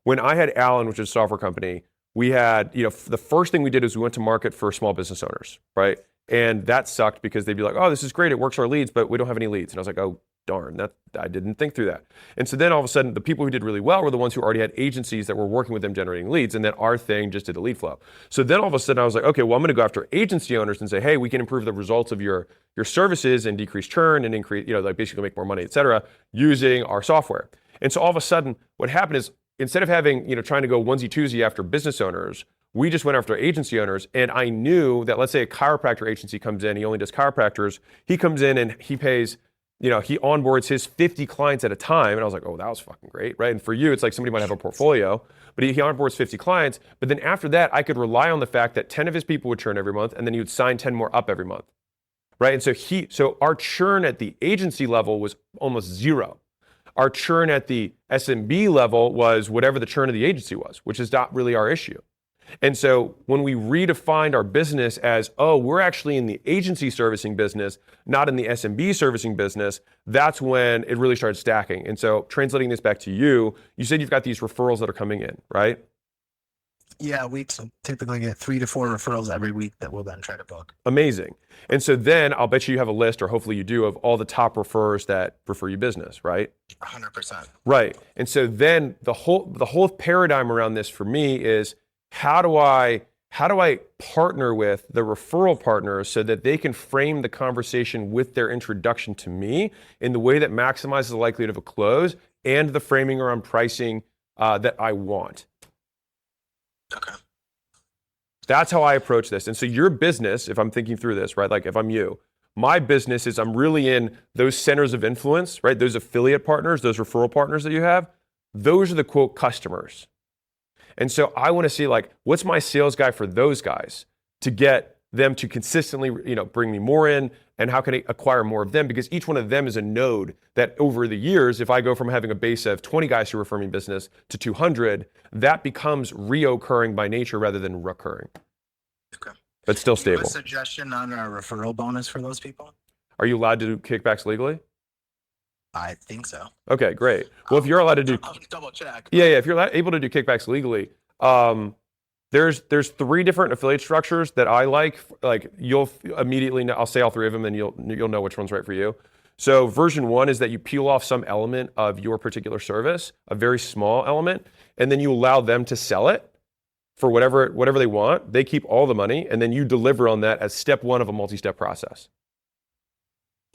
when I had Alan, which is a software company, we had, the first thing we did is we went to market for small business owners, right? And that sucked because they'd be like, oh, this is great. It works for our leads, but we don't have any leads. And I was like, oh, darn, I didn't think through that. And so then all of a sudden, the people who did really well were the ones who already had agencies that were working with them generating leads, and then our thing just did a lead flow. So then all of a sudden I was like, okay, well, I'm gonna go after agency owners and say, hey, we can improve the results of your services and decrease churn and increase, like basically make more money, et cetera, using our software. And so all of a sudden, what happened is instead of having, trying to go onesie twosie after business owners, we just went after agency owners. And I knew that, let's say a chiropractor agency comes in, he only does chiropractors, he comes in and he pays, he onboards his 50 clients at a time. And I was like, oh, that was fucking great, right? And for you, it's like somebody might have a portfolio, but he onboards 50 clients. But then after that, I could rely on the fact that 10 of his people would churn every month, and then he would sign 10 more up every month, right? And so our churn at the agency level was almost zero. Our churn at the SMB level was whatever the churn of the agency was, which is not really our issue. And so when we redefined our business as, oh, we're actually in the agency servicing business, not in the SMB servicing business, that's when it really started stacking. And so translating this back to you said you've got these referrals that are coming in, right? Yeah, we typically get 3 to 4 referrals every week that we'll then try to book. Amazing. And so then I'll bet you have a list, or hopefully you do, of all the top referrers that refer you business, right? 100%. Right. And so then the whole paradigm around this for me is, how do I partner with the referral partners so that they can frame the conversation with their introduction to me in the way that maximizes the likelihood of a close and the framing around pricing that I want? Okay. That's how I approach this. And so your business, if I'm thinking through this, right, like if I'm you, my business is I'm really in those centers of influence, right? Those affiliate partners, those referral partners that you have, those are the quote customers. And so I want to see, like, what's my sales guy for those guys to get them to consistently, bring me more in, and how can I acquire more of them? Because each one of them is a node that over the years, if I go from having a base of 20 guys who refer me business to 200, that becomes reoccurring by nature rather than recurring. Okay. But still Do you have stable. a suggestion on our referral bonus for those people? Are you allowed to do kickbacks legally? I think so. Okay, great. Well, if you're allowed to do, I'll double check. yeah, if you're able to do kickbacks legally, there's 3 different affiliate structures that I like. Like you'll immediately know, I'll say all 3 of them, and you'll know which one's right for you. So version 1 is that you peel off some element of your particular service, a very small element, and then you allow them to sell it for whatever they want. They keep all the money, and then you deliver on that as step 1 of a multi-step process.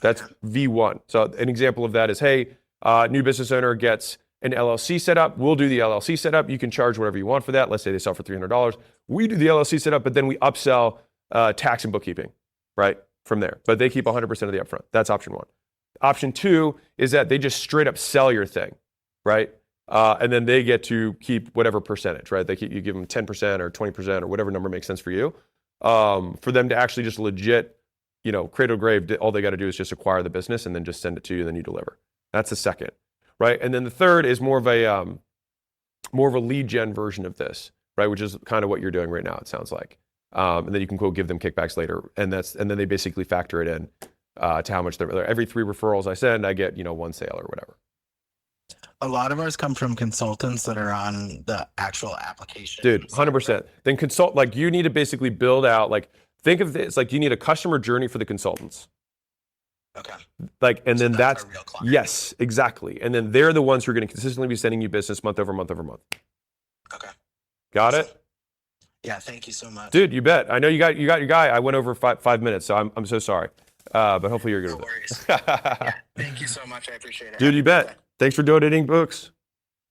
That's V1. So an example of that is, hey, new business owner gets an LLC set up. We'll do the LLC setup. You can charge whatever you want for that. Let's say they sell for $300. We do the LLC setup, but then we upsell tax and bookkeeping, right, from there. But they keep 100% of the upfront. That's option 1. Option 2 is that they just straight up sell your thing, right? And then they get to keep whatever percentage, right? You give them 10% or 20% or whatever number makes sense for you. For them to actually just legit, cradle to grave, all they got to do is just acquire the business and then just send it to you and then you deliver. That's the second, right? And then the third is more of a lead gen version of this, right? Which is kind of what you're doing right now, it sounds like. And then you can quote give them kickbacks later, and then they basically factor it in to how much every 3 referrals I send, I get 1 sale or whatever. A lot of ours come from consultants that are on the actual application. Dude, 100%. Then consult, like you need to basically build out, like think of this, like you need a customer journey for the consultants. Okay. Like, and So then that's our real client. yes, exactly. And then they're the ones who are going to consistently be sending you business month over month over month. Okay. Got it? Yeah. Thank you so much. Dude, you bet. I know you got your guy. I went over 5 minutes, so I'm so sorry. But hopefully you're good No with worries. it. Yeah. Thank you so much. I appreciate it. Dude, you bet. Thanks for donating books.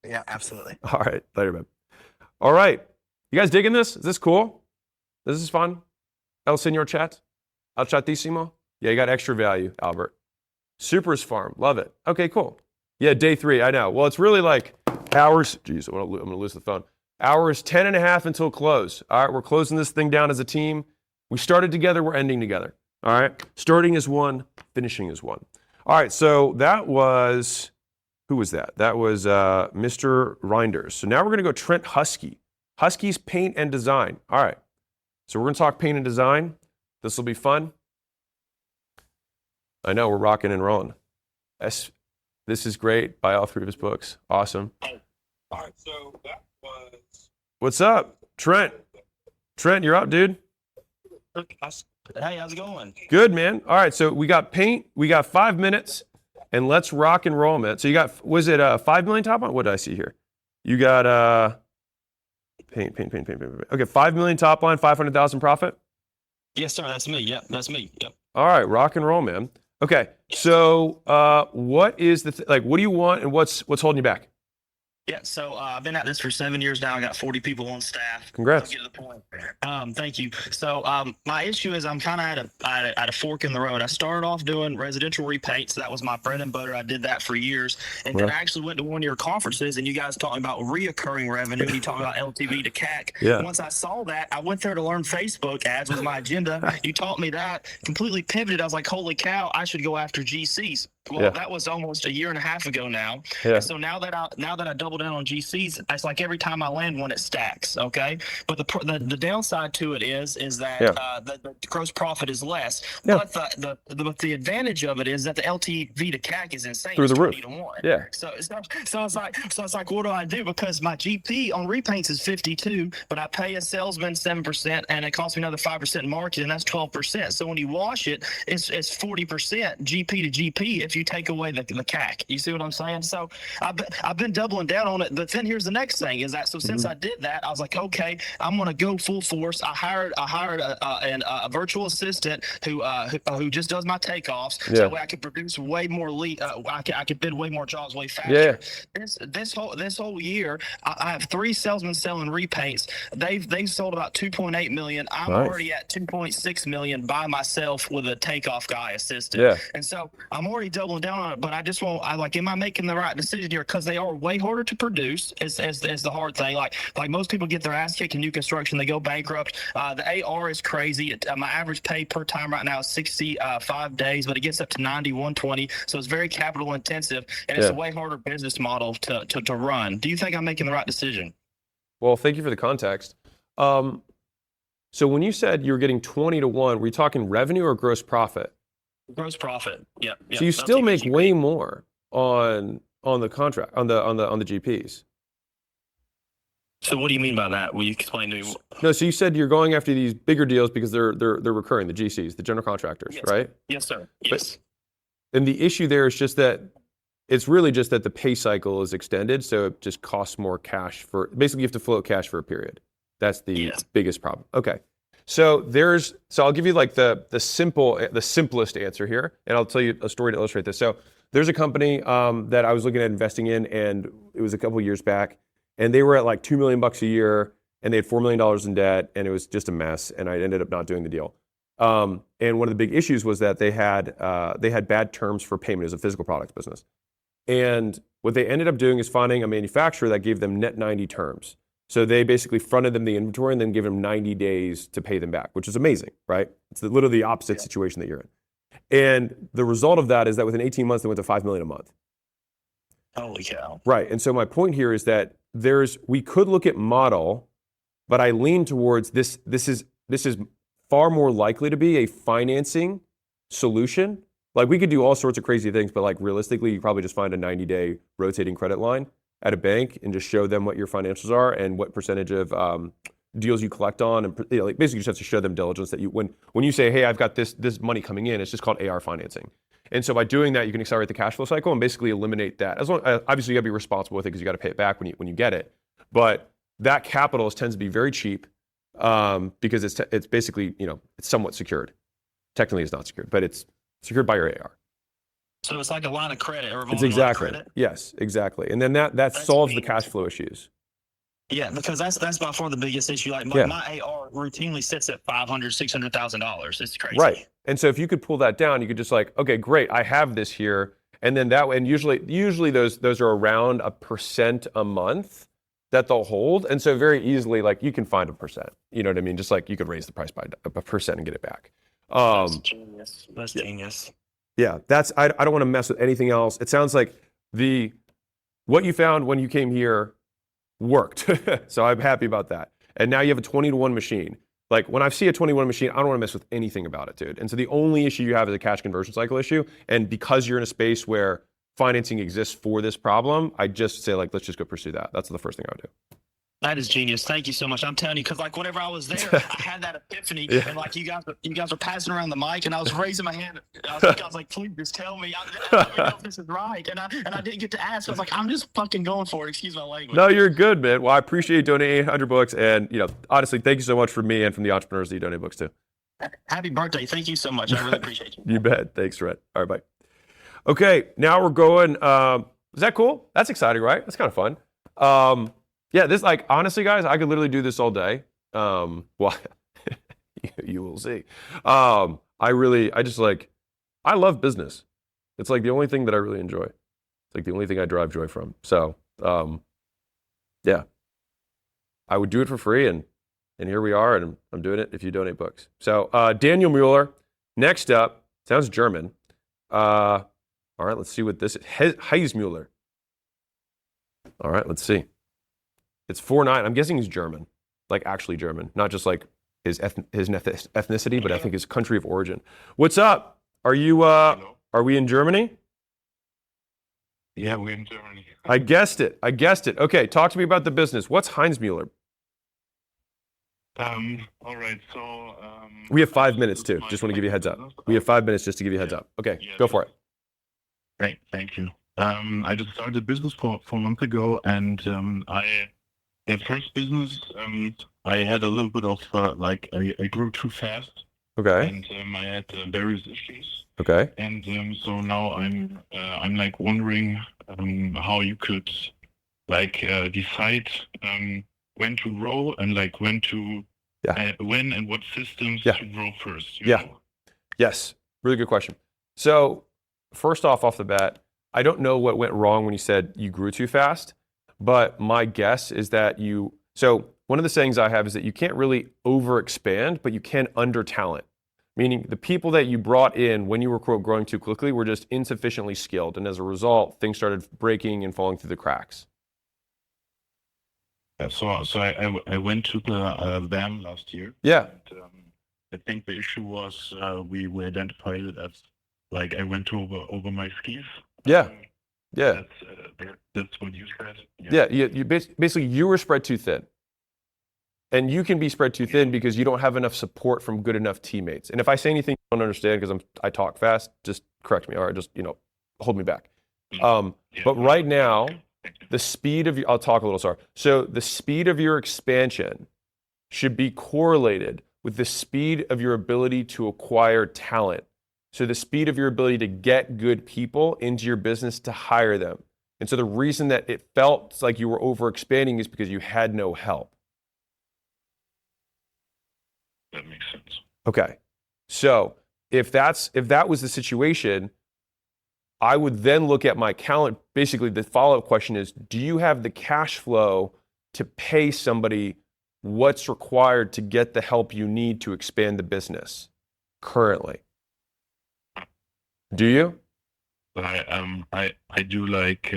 Yeah, absolutely. All right. Later, man. All right. You guys digging this? Is this cool? This is fun? El Senor Chat? El Chatísimo? Yeah, you got extra value, Albert. Supers Farm. Love it. Okay, cool. Yeah, day 3. I know. Well, it's really like hours. Geez, I'm going to lose the phone. Hours 10 and a half until close. All right, we're closing this thing down as a team. We started together. We're ending together. All right. Starting as one, finishing as one. All right. So that was, who was that? That was Mr. Reinders. So now we're going to go Trent Husky. Husky's paint and design. All right. So we're going to talk paint and design. This will be fun. I know we're rocking and rolling. This is great. Buy all 3 of his books. Awesome. All right, so that was. What's up, Trent? Trent, you're up, dude. Hey, how's it going? Good, man. All right, so we got paint. We got 5 minutes, and let's rock and roll, man. So you got, was it 5 million top line? What did I see here? You got paint. Okay, 5 million top line, 500,000 profit. Yes, sir. That's me. Yep, that's me. Yep. All right, rock and roll, man. Okay, so what is the like? What do you want, and what's holding you back? Yeah, so I've been at this for 7 years now. I got 40 people on staff. Congrats. I'll get to the point. Thank you. So my issue is I'm kind of at a fork in the road. I started off doing residential repaint, so that was my bread and butter. I did that for years, and then I actually went to one of your conferences, and you guys talking about reoccurring revenue. You talking about LTV to CAC. Yeah. Once I saw that, I went there to learn Facebook ads was my agenda. You taught me that. Completely pivoted. I was like, holy cow, I should go after GCs. Well, that was almost 1.5 years ago now. Yeah. So now that I double down on GCs, it's like every time I land one, it stacks. Okay, but the downside to it is that the gross profit is less. Yeah. But the advantage of it is that the LTV to CAC is insane. Through the roof. 20 to 1. Yeah. So it's like what do I do? Because my GP on repaints is 52, but I pay a salesman 7%, and it costs me another 5% in marketing, and that's 12%. So when you wash it, it's 40% GP to GP if you take away the CAC. You see what I'm saying? So I've been doubling down on it. But then here's the next thing is that since I did that, I was like, okay, I'm gonna go full force. I hired a virtual assistant who just does my takeoffs, so that way I could produce way more lead. I could bid way more jobs way faster. Yeah. This whole year, I have 3 salesmen selling repaints. They've sold about 2.8 million. I'm already at 2.6 million by myself with a takeoff guy assistant. Yeah. And so I'm already doubling down on it, but am I making the right decision here? Because they are way harder to produce is the hard thing. Like most people get their ass kicked in new construction, they go bankrupt. The AR is crazy. My average pay per time right now is 65 days, but it gets up to 90, 120. So it's very capital intensive, and it's a way harder business model to run. Do you think I'm making the right decision? Well, thank you for the context. So when you said you were getting 20 to 1, were you talking revenue or gross profit? Gross profit. Yep. So you still make way more on the contract on the GPs. So what do you mean by that? Will you explain to me? No, so you said you're going after these bigger deals because they're recurring, the GCs, the general contractors, right? Yes, sir. Yes. And the issue there is just that it's really just that the pay cycle is extended, so it just costs more cash for basically you have to float cash for a period. That's the biggest problem. Okay. So I'll give you like the simplest answer here, and I'll tell you a story to illustrate this. So there's a company that I was looking at investing in, and it was a couple of years back, and they were at like $2 million a year, and they had $4 million in debt, and it was just a mess, and I ended up not doing the deal. And one of the big issues was that they had bad terms for payment as a physical products business. And what they ended up doing is finding a manufacturer that gave them net 90 terms. So they basically fronted them the inventory and then gave them 90 days to pay them back, which is amazing, right? It's literally the opposite situation that you're in. And the result of that is that within 18 months, they went to $5 million a month. Holy cow. Right. And so my point here is that we could look at model, but I lean towards this is far more likely to be a financing solution Like we could do all sorts of crazy things, but like realistically, you probably just find a 90-day rotating credit line at a bank and just show them what your financials are and what percentage of deals you collect on, and like basically you just have to show them diligence that you when you say, hey, I've got this money coming in, it's just called AR financing. And so by doing that, you can accelerate the cash flow cycle and basically eliminate that. As long obviously you gotta be responsible with it because you got to pay it back when you get it. But that capital tends to be very cheap because it's basically it's somewhat secured. Technically, it's not secured, but it's secured by your AR. So it's like a line of credit or It's exactly. line of credit? Yes, exactly. And then that solves the cash flow issues. Yeah, because that's by far the biggest issue. Like my AR routinely sits at $500,000-$600,000. It's crazy. Right. And so if you could pull that down, you could just like, okay, great, I have this here. And then that way, and usually those are around 1% a month that they'll hold. And so very easily, like you can find 1%. You know what I mean? Just like you could raise the price by 1% and get it back. That's genius. That's genius. Yeah, I don't want to mess with anything else. It sounds like what you found when you came here worked. So I'm happy about that. And now you have a 20-to-1 machine. Like when I see a 20-to-1 machine, I don't want to mess with anything about it, dude. And so the only issue you have is a cash conversion cycle issue. And because you're in a space where financing exists for this problem, I just say like, let's just go pursue that. That's the first thing I would do. That is genius. Thank you so much. I'm telling you, because like whenever I was there, I had that epiphany, and like you guys were passing around the mic, and I was raising my hand. I was like, please just tell me. I don't know if this is right, and I didn't get to ask. I was like, I'm just fucking going for it. Excuse my language. No, you're good, man. Well, I appreciate you donating 800 books, and honestly, thank you so much for me and from the entrepreneurs that you donate books to. Happy birthday. Thank you so much. I really appreciate you. You bet. Thanks, Rhett. All right, bye. Okay, now we're going. Is that cool? That's exciting, right? That's kind of fun. Yeah, this like honestly, guys, I could literally do this all day. Well, you will see. I love business. It's like the only thing that I really enjoy. It's like the only thing I derive joy from. So, yeah, I would do it for free, and here we are, and I'm doing it if you donate books. So, Daniel Mueller, next up, sounds German. All right, let's see what this is. Heismuller. All right, let's see. It's 4'9". I'm guessing he's German, like actually German, not just like his ethnicity, but I think his country of origin. What's up? Are you? Are we in Germany? Yeah, we're in Germany. I guessed it. Okay, talk to me about the business. What's Heismuller? All right. So we have 5 minutes too. Just want to give you a heads up. We have 5 minutes just to give you a heads up. Okay, go for it. Great, thank you. I just started a business for a month ago, and the first business, I had a little bit of I grew too fast. Okay. And I had various issues. Okay. And so now I'm like wondering how you could decide when to roll and like when and what systems to roll first. You know? Yes. Really good question. So first off the bat, I don't know what went wrong when you said you grew too fast. But my guess is that so one of the sayings I have is that you can't really overexpand, but you can under talent. Meaning the people that you brought in when you were, quote, growing too quickly were just insufficiently skilled. And as a result, things started breaking and falling through the cracks. Yeah, so I went to the VAM last year. Yeah. And, I think the issue was we identified it as like I went over my skis. Yeah. Yeah. That's what you said. Yeah. You basically you were spread too thin. And you can be spread too thin because you don't have enough support from good enough teammates. And if I say anything you don't understand because I talk fast, just correct me. All right, just hold me back. But right now, the speed of I'll talk a little. Sorry. So the speed of your expansion should be correlated with the speed of your ability to acquire talent. So the speed of your ability to get good people into your business to hire them. And so the reason that it felt like you were overexpanding is because you had no help. That makes sense. Okay. So if that was the situation, I would then look at my calendar. Basically, the follow-up question is, do you have the cash flow to pay somebody what's required to get the help you need to expand the business currently? Do you? I do like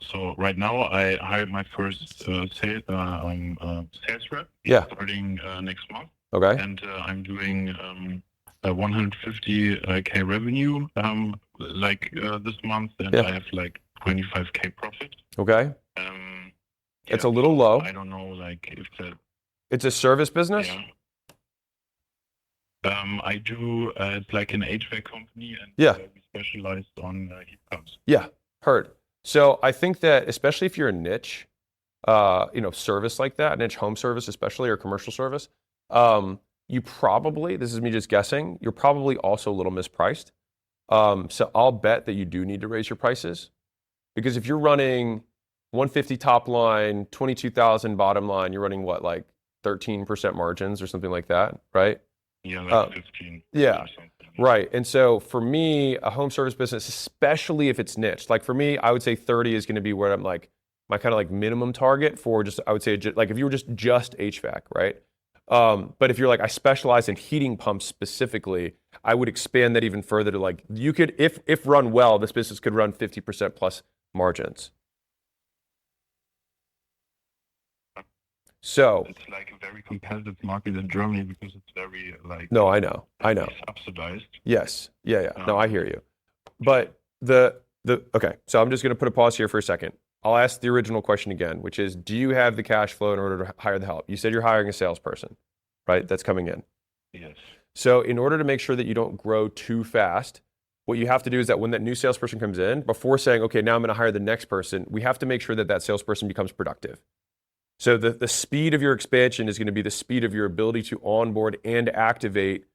so right now I hired my first sales rep. Yeah. Starting next month. Okay. And I'm doing 150K revenue this month, and Yeah. I have like 25K profit. Okay. It's a little so low. I don't know, like if that. It's a service business? Yeah. I do it's like an HVAC company, and we specialize on heat pumps. Yeah, heard. So I think that especially if you're a niche, service like that, niche home service especially, or commercial service, you probably, this is me just guessing, you're probably also a little mispriced. So I'll bet that you do need to raise your prices, because if you're running 150 top line, 22,000 bottom line, you're running what, like 13% margins or something like that, right? Yeah, like 15. Yeah, right. And so for me, a home service business, especially if it's niche, like for me, I would say 30 is going to be where I'm like, my kind of like minimum target for just, I would say, like if you were just HVAC, right? But if you're like, I specialize in heating pumps specifically, I would expand that even further to like, you could, if run well, this business could run 50% plus margins. So it's like a very competitive market in Germany because it's very like. No, I know. Subsidized. Yes. Yeah. No, I hear you. But okay. So I'm just going to put a pause here for a second. I'll ask the original question again, which is, do you have the cash flow in order to hire the help? You said you're hiring a salesperson, right? That's coming in. Yes. So in order to make sure that you don't grow too fast, what you have to do is that when that new salesperson comes in, before saying, okay, now I'm going to hire the next person, we have to make sure that that salesperson becomes productive. So the speed of your expansion is going to be the speed of your ability to onboard and activate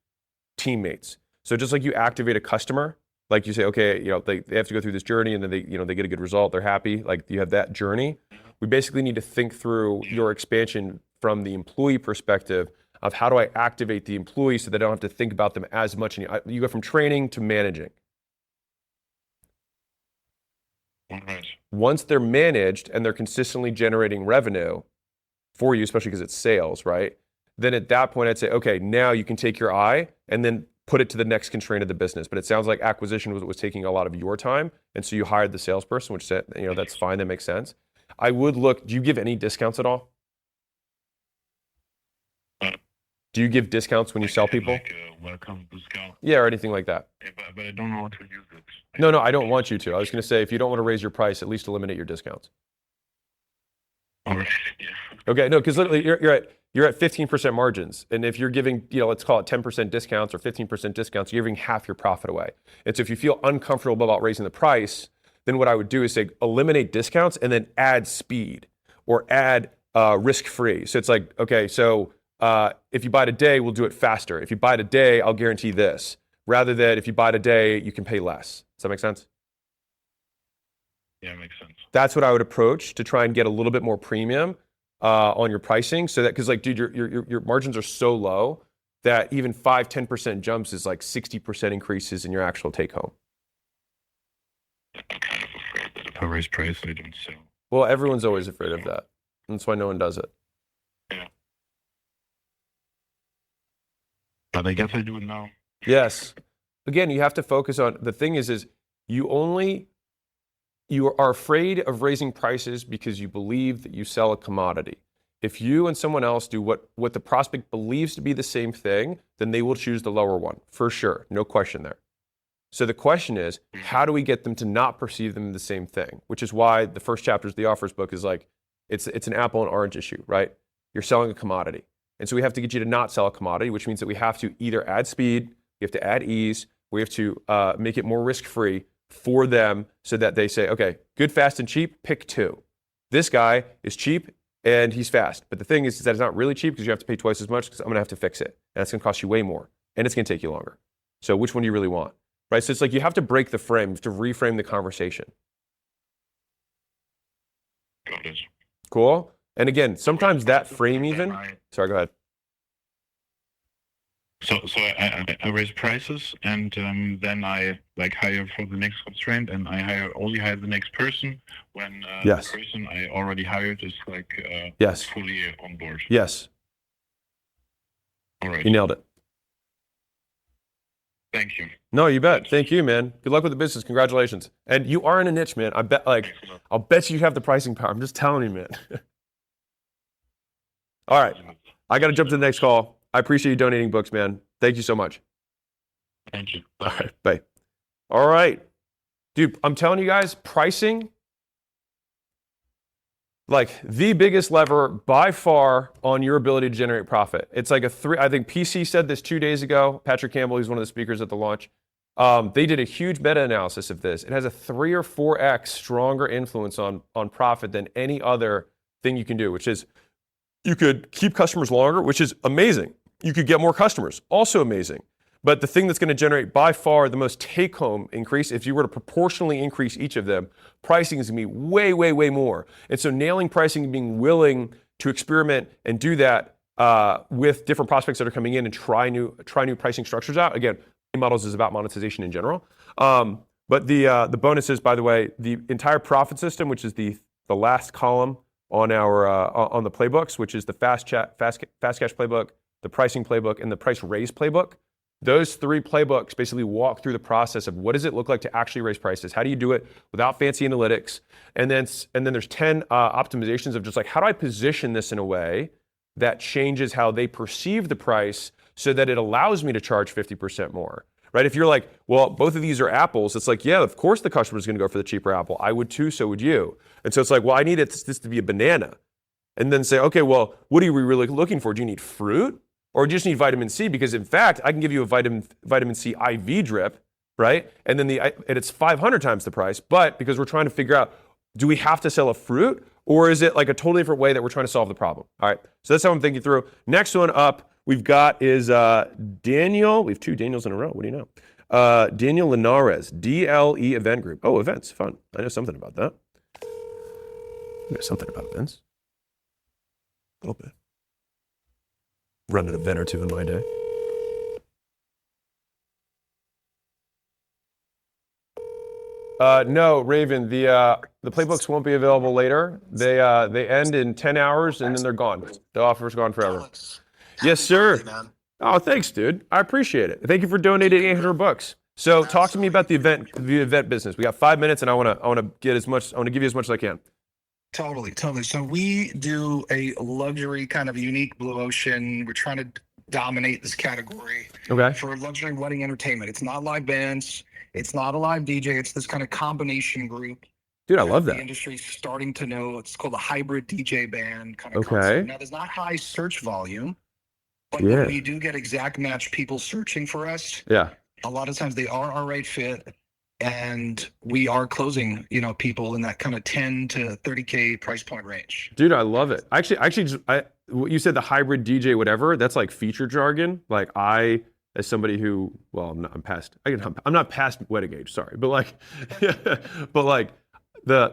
teammates. So just like you activate a customer, like you say, okay, they have to go through this journey and then they get a good result, they're happy, like you have that journey. We basically need to think through your expansion from the employee perspective of how do I activate the employee so that I don't have to think about them as much. You go from training to managing. Right. Once they're managed and they're consistently generating revenue for you, especially because it's sales, right? Then at that point, I'd say, okay, now you can take your eye and then put it to the next constraint of the business. But it sounds like acquisition was taking a lot of your time. And so you hired the salesperson, which said, that's fine. That makes sense. I would look, do you give any discounts at all? Do you give discounts when you sell people? Like a welcome discount. Yeah, or anything like that. Yeah, but I don't know how to use it. No, I don't want you to. I was going to say, if you don't want to raise your price, at least eliminate your discounts. All right. Yeah. Okay, no, because literally you're at 15% margins, and if you're giving, let's call it 10% discounts or 15% discounts, you're giving half your profit away. And so if you feel uncomfortable about raising the price, then what I would do is say eliminate discounts and then add speed or add risk-free. So it's like, okay, so if you buy today, we'll do it faster. If you buy today, I'll guarantee this. Rather than if you buy today, you can pay less. Does that make sense? Yeah, it makes sense. That's what I would approach to try and get a little bit more premium on your pricing. So that, because like, dude, your margins are so low that even 5-10% jumps is like 60% increases in your actual take home. I'm kind of afraid that if I raise price, I don't sell. Well, everyone's always afraid of that. That's why no one does it. Yeah. But I guess I do it now. Yes. Again, you have to focus on, the thing is you are afraid of raising prices because you believe that you sell a commodity. If you and someone else do what the prospect believes to be the same thing, then they will choose the lower one, for sure. No question there. So the question is, how do we get them to not perceive them the same thing? Which is why the first chapter of the offers book is like, it's an apple and orange issue, right? You're selling a commodity. And so we have to get you to not sell a commodity, which means that we have to either add speed, we have to add ease, we have to make it more risk-free for them so that they say, okay, good, fast, and cheap, pick two. This guy is cheap and he's fast. But the thing is that it's not really cheap because you have to pay twice as much because I'm going to have to fix it. And it's going to cost you way more. And it's going to take you longer. So which one do you really want? Right? So it's like you have to break the frame, you have to reframe the conversation. Got it. Cool? And again, sometimes that frame even... Sorry, go ahead. So I raise prices and then I like hire for the next constraint and I only hire the next person when Yes. the person I already hired is like Yes. fully on board. Yes. All right. You nailed it. Thank you. No, you bet. Thank you, man. Good luck with the business. Congratulations. And you are in a niche, man. I bet, like, Thanks a lot. I'll bet you have the pricing power. I'm just telling you, man. All right. I got to jump to the next call. I appreciate you donating books, man. Thank you so much. Thank you. All right, bye. All right, dude, I'm telling you guys, pricing, like the biggest lever by far on your ability to generate profit. It's like I think PC said this 2 days ago. Patrick Campbell, he's one of the speakers at the launch. They did a huge meta-analysis of this. It has a 3 or 4x stronger influence on profit than any other thing you can do, which is you could keep customers longer, which is amazing. You could get more customers, also amazing. But the thing that's going to generate by far the most take-home increase, if you were to proportionally increase each of them, pricing is going to be way, way, way more. And so nailing pricing and being willing to experiment and do that with different prospects that are coming in and try new pricing structures out. Again, models is about monetization in general. But the bonus is, by the way, the entire profit system, which is the last column on our on the playbooks, which is the fast cash playbook, the pricing playbook, and the price raise playbook. Those 3 playbooks basically walk through the process of what does it look like to actually raise prices? How do you do it without fancy analytics? And then there's 10 optimizations of just like, how do I position this in a way that changes how they perceive the price so that it allows me to charge 50% more, right? If you're like, well, both of these are apples, it's like, yeah, of course the customer's going to go for the cheaper apple. I would too, so would you. And so it's like, well, I need this to be a banana. And then say, okay, well, what are we really looking for? Do you need fruit? Or do you just need vitamin C? Because in fact, I can give you a vitamin C IV drip, right? And then and it's 500 times the price. But because we're trying to figure out, do we have to sell a fruit? Or is it like a totally different way that we're trying to solve the problem? All right, so that's how I'm thinking through. Next one up we've got is Daniel. We have 2 Daniels in a row. What do you know? Daniel Linares, DLE Event Group. Oh, events, fun. I know something about that. I know something about events. A little bit. Run an event or 2 in my day. No, Raven, the playbooks won't be available later. They end in 10 hours and then they're gone. The offer's gone forever. Alex, Yes, sir. birthday, man. Oh, thanks, dude. I appreciate it. Thank you for donating $800. So talk to me about the event business. We got 5 minutes and I want to give you as much as I can. Totally. So we do a luxury kind of unique blue ocean. We're trying to dominate this category Okay. for luxury wedding entertainment. It's not live bands. It's not a live DJ. It's this kind of combination group. Dude, I love The that. industry's starting to know. It's called a hybrid DJ band kind of Okay. concept. Now, there's not high search volume, but Yeah. when we do get exact match people searching for us, Yeah. a lot of times they are our right fit. And we are closing, people in that kind of 10 to 30K price point range. Dude, I love it. What you said, the hybrid DJ, whatever, that's like feature jargon. Like as somebody who, well, I'm not past wedding age, sorry. But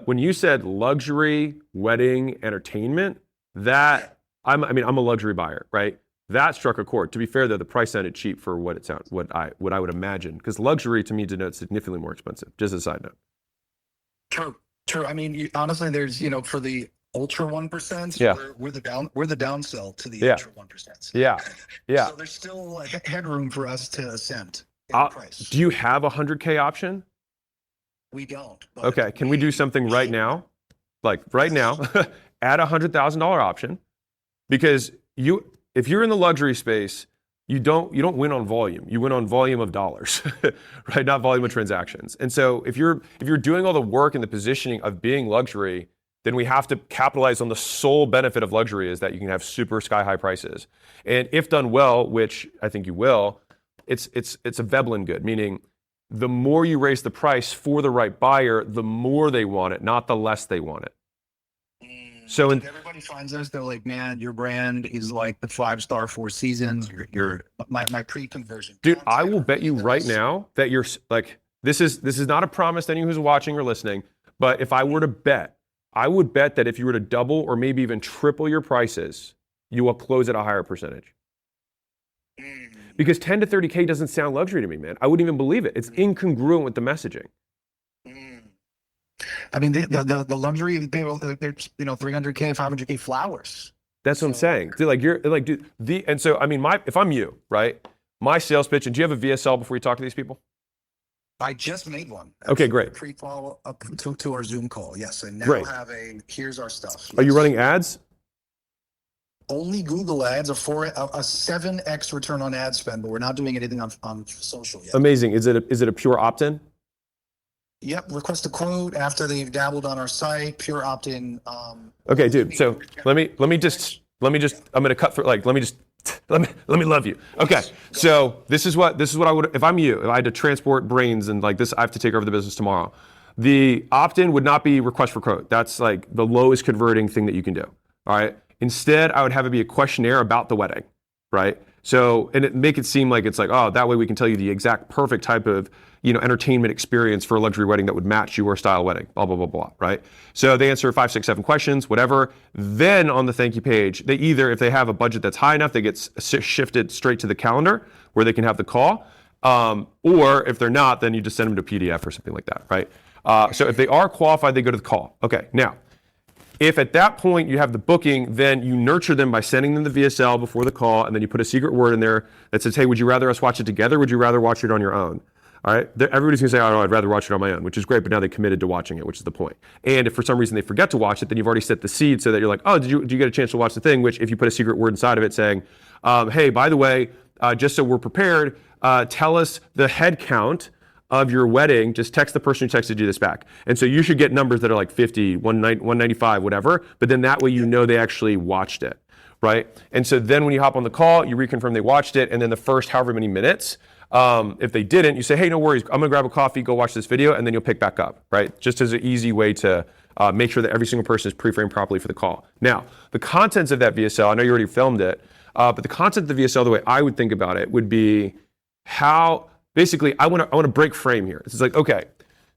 when you said luxury wedding entertainment, I'm a luxury buyer, right? That struck a chord. To be fair, though, the price sounded cheap for what I would imagine, because luxury to me denotes significantly more expensive. Just a side note. True. I mean, honestly, there's for the ultra 1%. Yeah. We're the downsell to the Yeah. ultra 1%. Yeah. So there's still like headroom for us to ascend in price. Do you have a 100K option? We don't. But Okay. Can we do something right now? Like right now, add a $100,000 option, because if you're in the luxury space, you don't win on volume. You win on volume of dollars, right? Not volume of transactions. And so if you're doing all the work and the positioning of being luxury, then we have to capitalize on the sole benefit of luxury, is that you can have super sky high prices. And if done well, which I think you will, it's a Veblen good, meaning the more you raise the price for the right buyer, the more they want it, not the less they want it. So if everybody finds us, they're like, man, your brand is like the 5-star 4 Seasons. You're my pre-conversion. Dude, I will bet you right now that you're like, this is not a promise to anyone who's watching or listening, but if I were to bet, I would bet that if you were to double or maybe even triple your prices, you will close at a higher percentage. Because 10 to 30K doesn't sound luxury to me, man. I wouldn't even believe it. It's incongruent with the messaging. I mean, the luxury people, they're 300K, 500K flowers. That's what I'm saying. And so I mean, if I'm you, right? My sales pitch, and do you have a VSL before you talk to these people? I just made one. Okay, great. Pre-call up to our Zoom call. Yes, and now Great. have here's our stuff. Are you Yes. running ads? only Google ads, a 7x return on ad spend, but we're not doing anything on social yet. Amazing. Is it a pure opt-in? Yep. Request a quote after they've dabbled on our site. Pure opt-in. Okay, dude. So let me just. I'm gonna cut through. Like, let me love you. Okay. So this is what I would, if I'm you, if I had to transport brains and like this, I have to take over the business tomorrow. The opt-in would not be request for quote. That's like the lowest converting thing that you can do. All right. Instead, I would have it be a questionnaire about the wedding, right? So, and make it seem like it's like, oh, that way we can tell you the exact perfect type of, entertainment experience for a luxury wedding that would match your style wedding, blah, blah, blah, blah, right? So they answer 5, 6, 7 questions, whatever. Then on the thank you page, they either, if they have a budget that's high enough, they get shifted straight to the calendar where they can have the call. Or if they're not, then you just send them to PDF or something like that, right? So if they are qualified, they go to the call. Okay, now, if at that point you have the booking, then you nurture them by sending them the VSL before the call, and then you put a secret word in there that says, hey, would you rather us watch it together? Would you rather watch it on your own? All right, everybody's gonna say, oh, no, I'd rather watch it on my own, which is great, but now they committed to watching it, which is the point. And if for some reason they forget to watch it, then you've already set the seed so that you're like, oh, did you get a chance to watch the thing? Which if you put a secret word inside of it saying, hey, by the way, just so we're prepared, tell us the head count of your wedding, just text the person who texted you this back. And so you should get numbers that are like 50, 195, whatever, but then that way you know they actually watched it, right? And so then when you hop on the call, you reconfirm they watched it, and then the first however many minutes, if they didn't, you say, hey, no worries, I'm gonna grab a coffee, go watch this video, and then you'll pick back up, right? Just as an easy way to make sure that every single person is pre-framed properly for the call. Now, the contents of that VSL, I know you already filmed it, but the content of the VSL, the way I would think about it would be how, basically, I wanna break frame here. It's like, okay,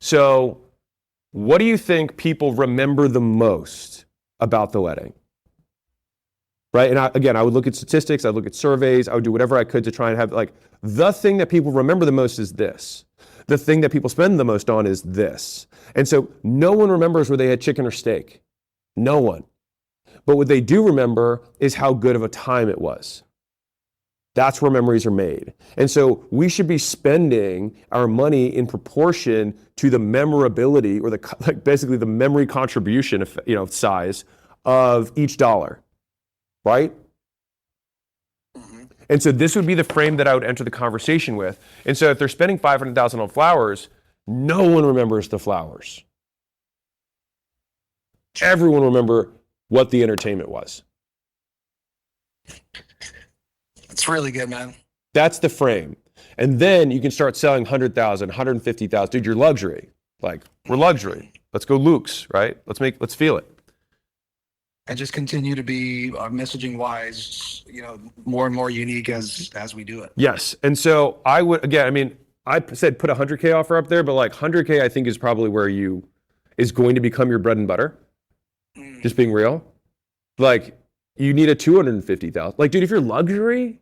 so what do you think people remember the most about the wedding? Right, and I would look at statistics, I'd look at surveys, I would do whatever I could to try and have like, the thing that people remember the most is this. The thing that people spend the most on is this. And so no one remembers where they had chicken or steak. No one. But what they do remember is how good of a time it was. That's where memories are made. And so we should be spending our money in proportion to the memorability or basically the memory contribution of, size of each dollar. Right? Mm-hmm. And so this would be the frame that I would enter the conversation with. And so if they're spending $500,000 on flowers, no one remembers the flowers. Everyone remember what the entertainment was. It's really good, man. That's the frame. And then you can start selling 100,000, 150,000. Dude, you're luxury. Like, we're luxury. Let's go Luke's, right? Let's feel it. And just continue to be messaging wise, more and more unique as we do it. Yes. And so I would, again, I said put a 100K offer up there, but like 100K I think is probably where is going to become your bread and butter. Just being real. Like, you need a 250,000. Like, dude, if you're luxury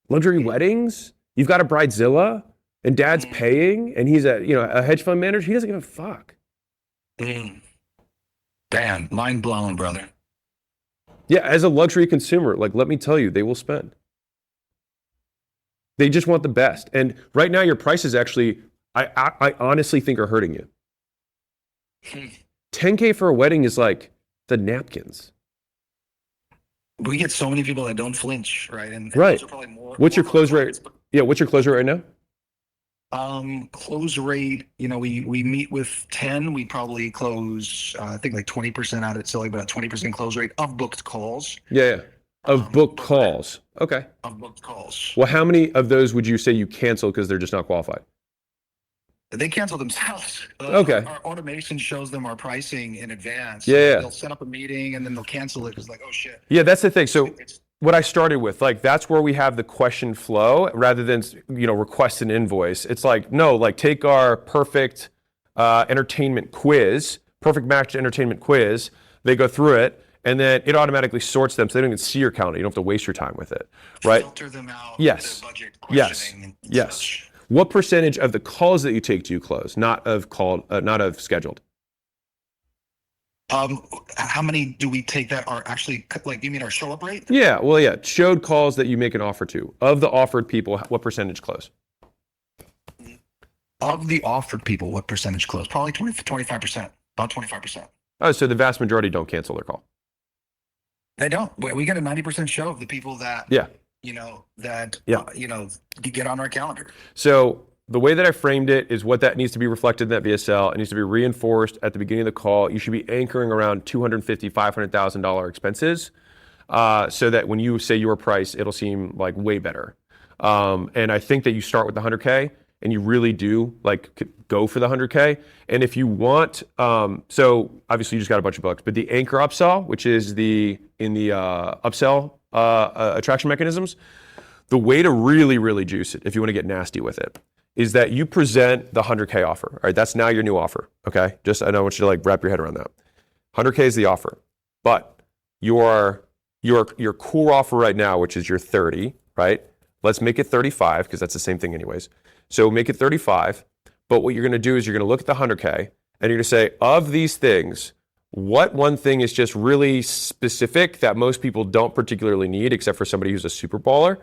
weddings, you've got a bridezilla and dad's paying and he's a hedge fund manager, he doesn't give a fuck. Damn, mind blown, brother. Yeah, as a luxury consumer, like, let me tell you, they will spend. They just want the best. And right now, your prices actually, I honestly think are hurting you. 10K for a wedding is like the napkins. We get so many people that don't flinch, right? And right. Those are probably what's your close rate? Yeah, what's your close rate right now? Close rate, we meet with 10, we probably close, I think like 20% out of it, so like about 20% close rate of booked calls. Yeah. Of booked calls. Okay. Of booked calls. Well, how many of those would you say you cancel because they're just not qualified? They cancel themselves. Okay. Our automation shows them our pricing in advance. Yeah. They'll set up a meeting and then they'll cancel it because like, oh shit. Yeah, that's the thing. So what I started with, like, that's where we have the question flow rather than, request an invoice. It's like, no, like, take our perfect entertainment quiz, perfect match entertainment quiz. They go through it, and then it automatically sorts them so they don't even see your calendar. You don't have to waste your time with it, right? Filter them out. Yes. The budget Yes. Yes. Such. What percentage of the calls that you take do you close? Not of scheduled. How many do we take that are actually, like, you mean our show up rate? Yeah, well, yeah, showed calls that you make an offer to. Of the offered people, what percentage close? Of the offered people, what percentage close? Probably 25%, about 25%. Oh, so the vast majority don't cancel their call. They don't. We get a 90% show of the people that, Yeah. Get on our calendar. So the way that I framed it is what that needs to be reflected in that VSL. It needs to be reinforced at the beginning of the call. You should be anchoring around $250,000, $500,000 expenses, so that when you say your price, it'll seem like way better. And I think that you start with the 100K and you really do like go for the 100K. And if you want, so obviously you just got a bunch of books, but the anchor upsell, which is in the upsell attraction mechanisms, the way to really, really juice it, if you want to get nasty with it, is that you present the 100K offer. All right, that's now your new offer. Okay, I want you to like wrap your head around that. 100K is the offer, but your core offer right now, which is your 30, right? Let's make it 35 because that's the same thing anyways. So make it 35. But what you're going to do is you're going to look at the 100K and you're going to say, of these things, what one thing is just really specific that most people don't particularly need, except for somebody who's a super baller,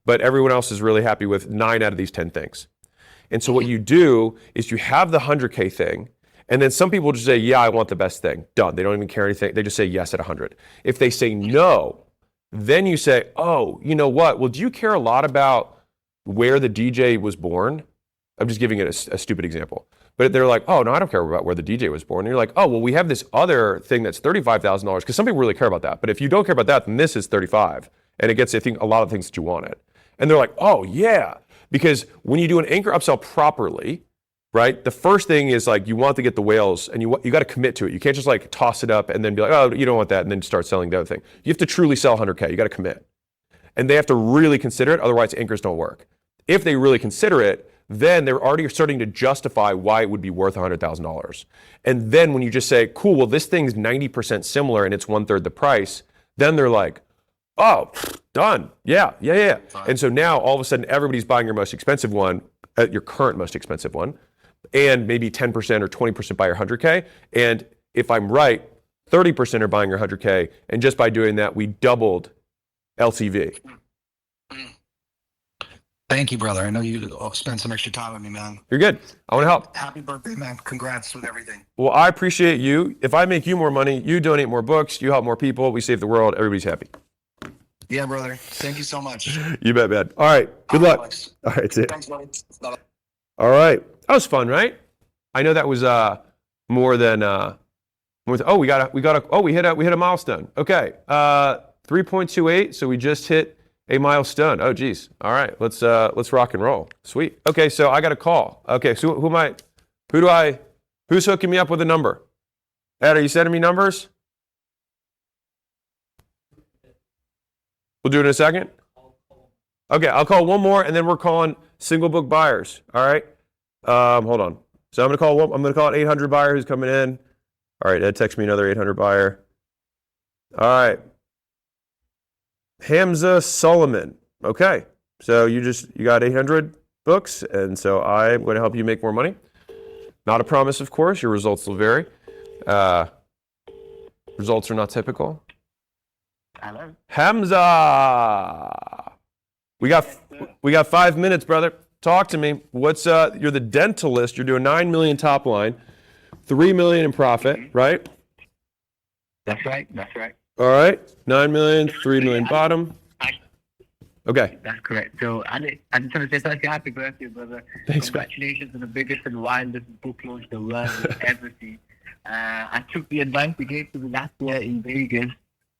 but everyone else is really happy with 9 out of these 10 things. And so what you do is you have the 100K thing, and then some people just say, yeah, I want the best thing. Done. They don't even care anything. They just say yes at 100. If they say no, then you say, oh, you know what? Well, do you care a lot about where the DJ was born? I'm just giving it a stupid example. But they're like, oh, no, I don't care about where the DJ was born. And you're like, oh, well, we have this other thing that's $35,000, because some people really care about that. But if you don't care about that, then this is 35. And it gets, I think, a lot of things that you wanted. And they're like, oh, yeah. Because when you do an anchor upsell properly, right, the first thing is like you want to get the whales, and you got to commit to it. You can't just like toss it up and then be like, oh, you don't want that, and then start selling the other thing. You have to truly sell 100K. You got to commit. And they have to really consider it, otherwise anchors don't work. If they really consider it, then they're already starting to justify why it would be worth $100,000. And then when you just say, cool, well, this thing's 90% similar and it's 1/3 the price, then they're like, oh, done. Yeah. And so now all of a sudden everybody's buying your most expensive one, your current most expensive one, and maybe 10% or 20% buy your 100K. And if I'm right, 30% are buying your 100K. And just by doing that, we doubled LTV. Thank you, brother. I know you spent some extra time with me, man. You're good. I want to help. Happy birthday, man. Congrats with everything. Well, I appreciate you. If I make you more money, you donate more books, you help more people, we save the world, everybody's happy. Yeah, brother. Thank you so much. You bet, man. All right. Good luck. Alex. All right. See ya. Thanks, buddy. Bye-bye. All right. That was fun, right? I know that was more than we hit a milestone. Okay. 3.28. So we just hit a milestone. Oh, geez. All right. Let's rock and roll. Sweet. Okay. So I got a call. Okay. So who's hooking me up with a number? Ed, are you sending me numbers? We'll do it in a second. Okay. I'll call one more, and then we're calling single book buyers. All right. Hold on. So I'm gonna call an 800 buyer who's coming in. All right. Ed, text me another 800 buyer. All right. Hamza Solomon. Okay. So you got 800 books, and so I'm going to help you make more money. Not a promise, of course. Your results will vary. Results are not typical. Hello. Hamza. We got 5 minutes, brother. Talk to me. What's you're the dentalist. You're doing 9 million top line, 3 million in profit, right? That's right. All right, 9 million, 3 million bottom. Okay. That's correct. So I just want to say such a happy birthday, brother. Thanks, Congratulations on the biggest and wildest book launch the world has ever seen. I took the advice you gave to me last year in Vegas.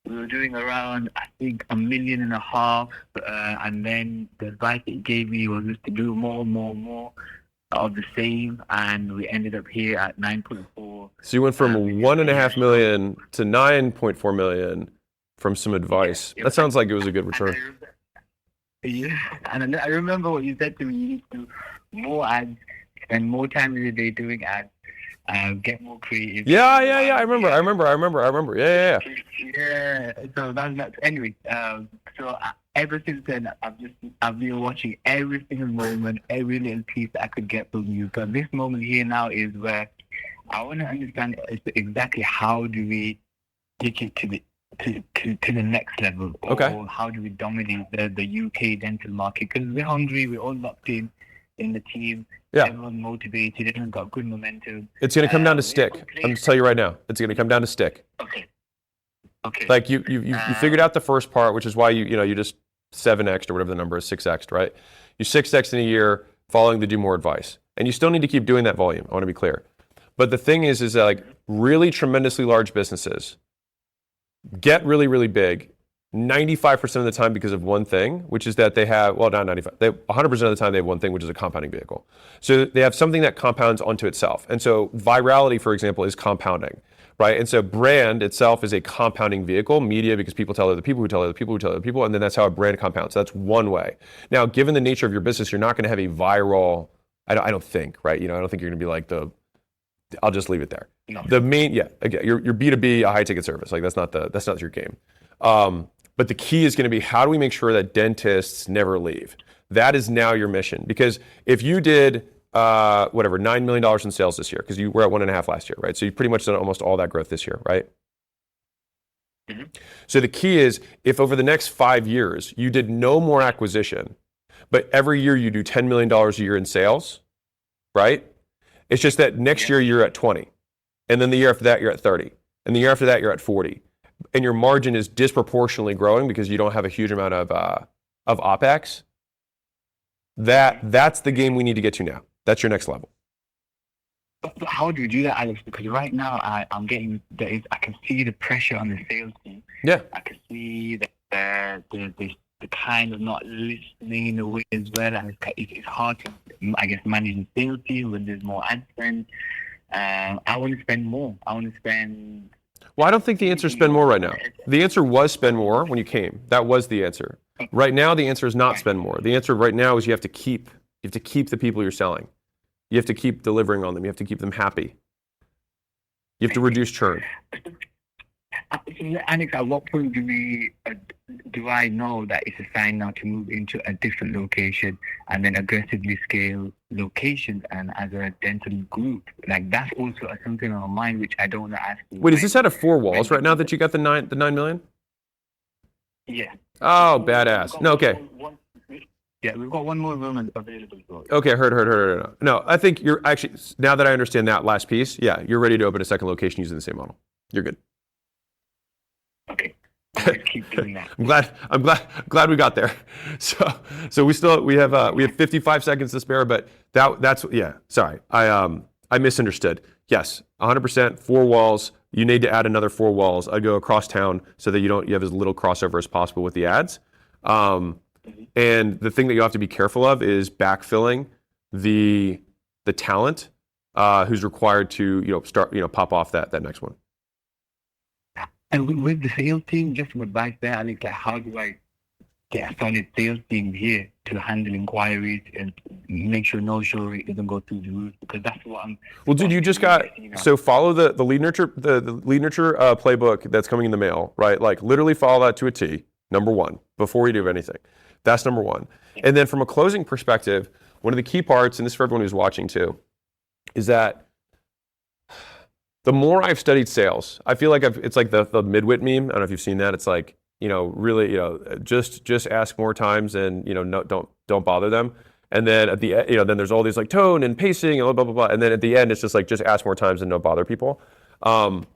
We were doing around, I think, 1.5 million. And then the advice that you gave me was just to do more of the same. And we ended up here at 9.4. So you went from 1.5 million to 9.4 million from some advice. That sounds like it was a good return. And I remember what you said to me. You need to do more ads, spend more time in the day doing ads, get more creative. Yeah. I remember. Yeah. Yeah. So that's anyway. So ever since then, I've been watching every single moment, every little piece I could get from you. Because this moment here now is where I want to understand exactly how do we take it to the next level, or how do we dominate the UK dental market? Because we're hungry, we're all locked in the team. Yeah. Everyone's motivated, everyone's got good momentum. It's going to come down to stick. I'm going to tell you right now. It's going to come down to stick. Okay. Okay. Like you figured out the first part, which is why you just 7x or whatever the number is, 6x, right? You 6x in a year following the do more advice. And you still need to keep doing that volume. I want to be clear. But the thing is that like really tremendously large businesses get really, really big 95% of the time because of one thing, which is that they have, well, not 95, 100% of the time they have one thing, which is a compounding vehicle. So they have something that compounds onto itself. And so virality, for example, is compounding, right? And so brand itself is a compounding vehicle, media, because people tell other people who tell other people who tell other people, and then that's how a brand compounds. So that's one way. Now, given the nature of your business, you're not going to have a viral, I don't think, right? I don't think you're going to be like I'll just leave it there. No. The main, again, you're B2B, a high ticket service. Like that's not your game. But the key is going to be how do we make sure that dentists never leave? That is now your mission. Because if you did $9 million in sales this year, because you were at 1.5 last year, right? So you've pretty much done almost all that growth this year, right? Mm-hmm. So the key is if over the next 5 years you did no more acquisition, but every year you do $10 million a year in sales, right? It's just that next year you're at 20. And then the year after that you're at 30. And the year after that you're at 40. And your margin is disproportionately growing because you don't have a huge amount of OpEx. That's the game we need to get to now. That's your next level. But how do you do that, Alex? Because right now I can see the pressure on the sales team. Yeah. I can see that the kind of not listening in a way as well. And it's hard to, I guess, manage the sales team when there's more ad spend. I want to spend more. Well, I don't think the answer is spend more right now. The answer was spend more when you came. That was the answer. Right now, the answer is not spend more. The answer right now is you have to keep the people you're selling. You have to keep delivering on them. You have to keep them happy. You have to reduce churn. Alex, at what point do I know that it's a sign now to move into a different location and then aggressively scale locations and as a dental group? Like that's also something on my mind which I don't want to ask you. Wait, is this out of 4 walls right now that you got the 9 million? Yeah. Oh, badass. No, okay. Yeah, we've got one more room available. Okay, heard. No, I think you're actually, now that I understand that last piece, yeah, you're ready to open a second location using the same model. You're good. Okay. I'll just keep doing that. I'm glad we got there. So we have 55 seconds to spare, but that's sorry. I misunderstood. Yes, 100%, 4 walls. You need to add another 4 walls. I'd go across town so that you have as little crossover as possible with the ads. And the thing that you have to be careful of is backfilling the talent who's required to start pop off that next one. And with the sales team, just some advice there, Alex, like how do I get a solid sales team here to handle inquiries and make sure no show rate doesn't go through the roof? Because that's what I'm. Well, dude, you just got so follow the lead nurture playbook that's coming in the mail, right? Like literally follow that to a T. Number 1, before you do anything, that's number 1. And then from a closing perspective, one of the key parts, and this is for everyone who's watching too, is that the more I've studied sales, I feel like it's like the midwit meme. I don't know if you've seen that. It's like, really, just ask more times and, no, don't bother them. And then at the end, then there's all these like tone and pacing and blah, blah, blah. And then at the end, it's just like, just ask more times and don't bother people.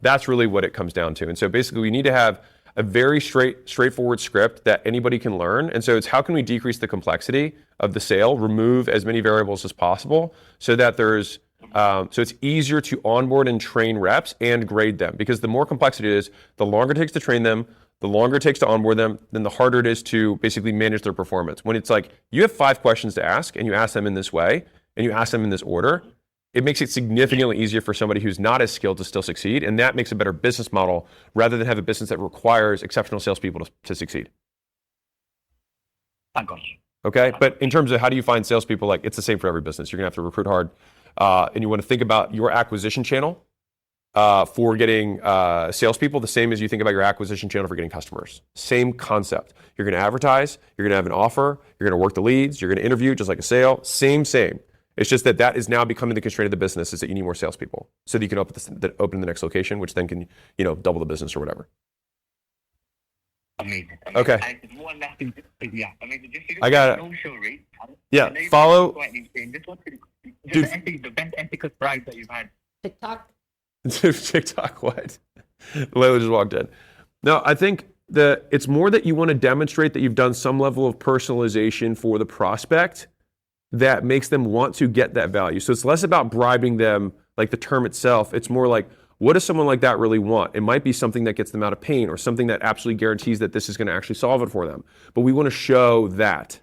That's really what it comes down to. And so basically we need to have a very straightforward script that anybody can learn. And so it's how can we decrease the complexity of the sale, remove as many variables as possible so that so it's easier to onboard and train reps and grade them, because the more complexity it is, the longer it takes to train them, the longer it takes to onboard them, then the harder it is to basically manage their performance. When it's like you have 5 questions to ask and you ask them in this way and you ask them in this order, it makes it significantly easier for somebody who's not as skilled to still succeed, and that makes a better business model rather than have a business that requires exceptional salespeople to succeed. I got you. Okay, but in terms of how do you find salespeople, like it's the same for every business. You're gonna have to recruit hard. And you want to think about your acquisition channel for getting salespeople the same as you think about your acquisition channel for getting customers. Same concept. You're going to advertise, you're going to have an offer, you're going to work the leads, you're going to interview just like a sale. Same. It's just that is now becoming the constraint of the business, is that you need more salespeople so that you can open the next location, which then can double the business or whatever. Amazing. Okay. One last thing. Yeah. Amazing. I got it. No show rate. Yeah. Follow. Dude, the best ethical price that you've had. TikTok. TikTok, what? Layla just walked in. No, I think it's more that you want to demonstrate that you've done some level of personalization for the prospect that makes them want to get that value. So it's less about bribing them, like the term itself. It's more like, what does someone like that really want? It might be something that gets them out of pain or something that absolutely guarantees that this is going to actually solve it for them. But we want to show that.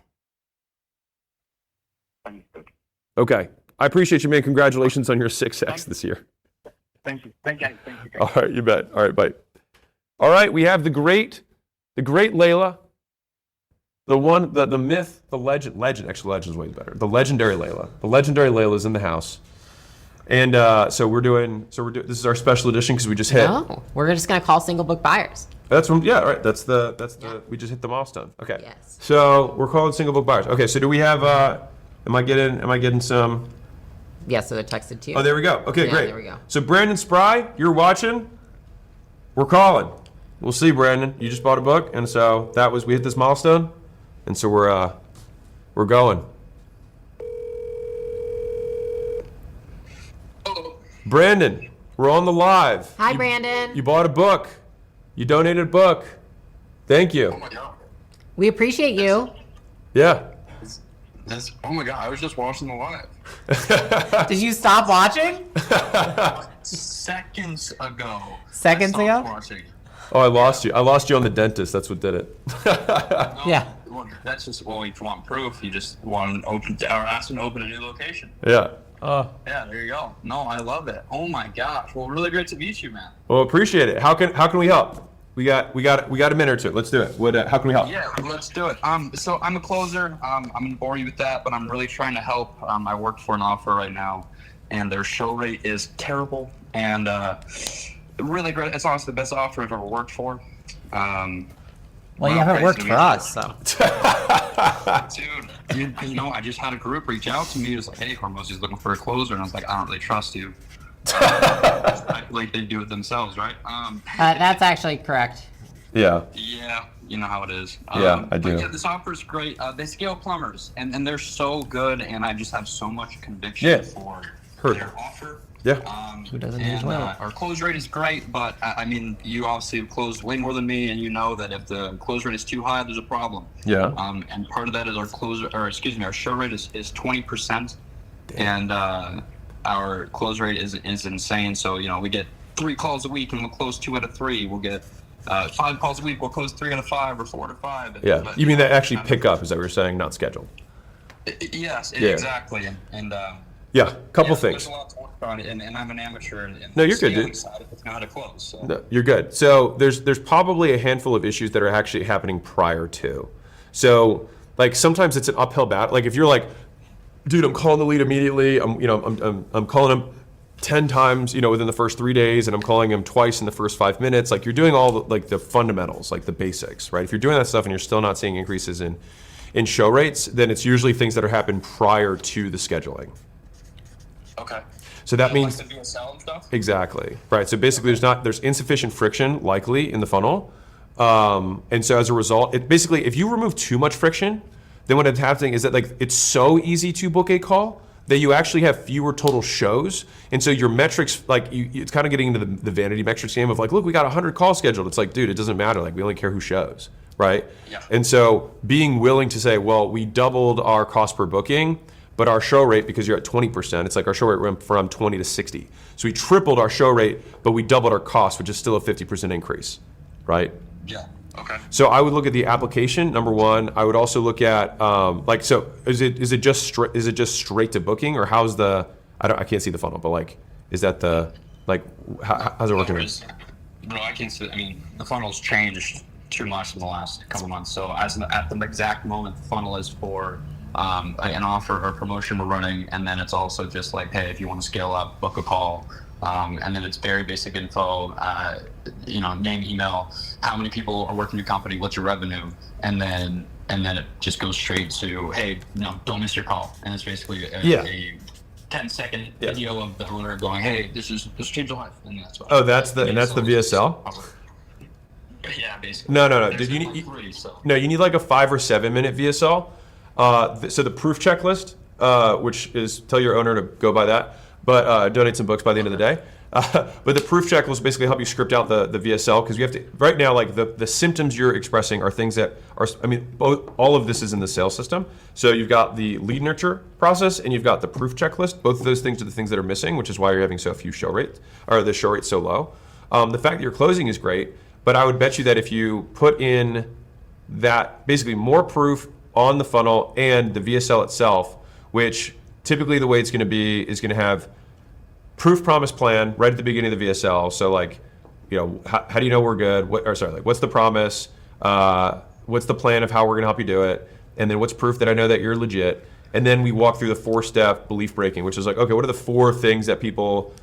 Okay. I appreciate you, man. Congratulations on your 6X this year. Thank you. Thank you. All right, you bet. All right, bye. All right, we have the great Layla, the myth, the legend. Actually, legend's way better. The legendary Layla. The legendary Layla is in the house, and so we're doing. This is our special edition because we just hit. No, we're just gonna call single book buyers. That's from All right. That's the. We just hit the milestone. Okay. Yes. So we're calling single book buyers. Okay. So do we have? Am I getting some? Yeah. So they're texted to you. Oh, there we go. Okay, Yeah, great. there we go. So Brandon Spry, you're watching. We're calling. We'll see, Brandon. You just bought a book, and so we hit this milestone, and so we're going. Brandon, we're on the live. Hi, Brandon. You bought a book. You donated a book. Thank you. Oh my god. We appreciate you. Yeah. Oh my god, I was just watching the live. Did you stop watching? Seconds ago. Seconds I stopped ago? Watching. Oh, I lost you. I lost you on the dentist. That's what did it. Yeah. Well, that's just, well, if you want proof, you just want to open or ask them to open a new location. Yeah. Yeah, there you go. No, I love it. Oh my gosh. Well, really great to meet you, man. Well, appreciate it. How can we help? We got a minute or two. Let's do it. How can we help? Yeah, let's do it. So I'm a closer. I'm gonna bore you with that, but I'm really trying to help. I work for an offer right now, and their show rate is terrible and really great. It's honestly the best offer I've ever worked for. Well, you haven't worked for us, so. Dude, you know, I just had a group reach out to me. It was like, hey, Hormozi's looking for a closer, and I was like, I don't really trust you. Like they do it themselves, right? That's actually correct. Yeah. Yeah, you know how it is. Yeah, I do. But yeah, this offer is great. They scale plumbers, and they're so good, and I just have so much conviction for their offer. Yeah. Who doesn't and, as well? Our close rate is great, but I mean, you obviously have closed way more than me, and you know that if the close rate is too high, there's a problem. Yeah. And part of that is our our show rate is 20%, and our close rate is insane. So you know, we get 3 calls a week, and we'll close 2 out of 3. We'll get 5 calls a week. We'll close 3 out of 5 or 4 out of 5. Yeah. But, You mean that actually pick up? Is that what you're saying? Not scheduled. Yes, Yeah. exactly. And yeah, couple there's things. a lot to work on, and I'm an amateur. In No, you're good, scaling dude. Side, it's not how to close. So. No, you're good. So there's probably a handful of issues that are actually happening prior to. So like sometimes it's an uphill battle. Like if you're like, dude, I'm calling the lead immediately. I'm calling him 10 times, within the first 3 days, and I'm calling him twice in the first 5 minutes. Like you're doing all the fundamentals, like the basics, right? If you're doing that stuff and you're still not seeing increases in show rates, then it's usually things that are happening prior to the scheduling. Okay. So that means like the VSL and stuff? Exactly. Right. So basically there's insufficient friction likely in the funnel. And so as a result, if you remove too much friction, then what is happening is that like it's so easy to book a call that you actually have fewer total shows. And so your metrics, like it's kind of getting into the vanity metrics game of like, look, we got 100 calls scheduled. It's like, dude, it doesn't matter. Like we only care who shows. Right. Yeah. And so being willing to say, well, we doubled our cost per booking, but our show rate, because you're at 20%, it's like our show rate went from 20 to 60. So we tripled our show rate, but we doubled our cost, which is still a 50% increase, right? Yeah. Okay. So I would look at the application, number one. I would also look at is it just straight to booking, or how's the I can't see the funnel, but like is that the how's it working? No, I can't see. I mean, the funnel's changed too much in the last couple months. So at the exact moment, the funnel is for an offer or promotion we're running, and then it's also just like, hey, if you want to scale up, book a call, and then it's very basic info, name, email, how many people are working in your company, what's your revenue, and then it just goes straight to, hey, don't miss your call, and it's basically a 10-second video of the owner going, hey, this changed your life, and that's what. Oh, that's the VSL. Yeah, basically. No. Did you need? No, you need like a 5 or 7 minute VSL. So the proof checklist, which is tell your owner to go by that. but donate some books by the end of the day. But the proof checklist basically help you script out the VSL, because you have to, right now, like the symptoms you're expressing are things that are, I mean, all of this is in the sales system. So you've got the lead nurture process and you've got the proof checklist. Both of those things are the things that are missing, which is why you're having so few show rates, or the show rate's so low. The fact that you're closing is great, but I would bet you that if you put in that basically more proof on the funnel and the VSL itself, which typically the way it's going to be is going to have proof promise plan right at the beginning of the VSL. So like, you know, how do you know we're good? What's the promise? What's the plan of how we're going to help you do it? And then what's proof that I know that you're legit? And then we walk through the 4-step belief breaking, which is like, okay, what are the 4 things that people,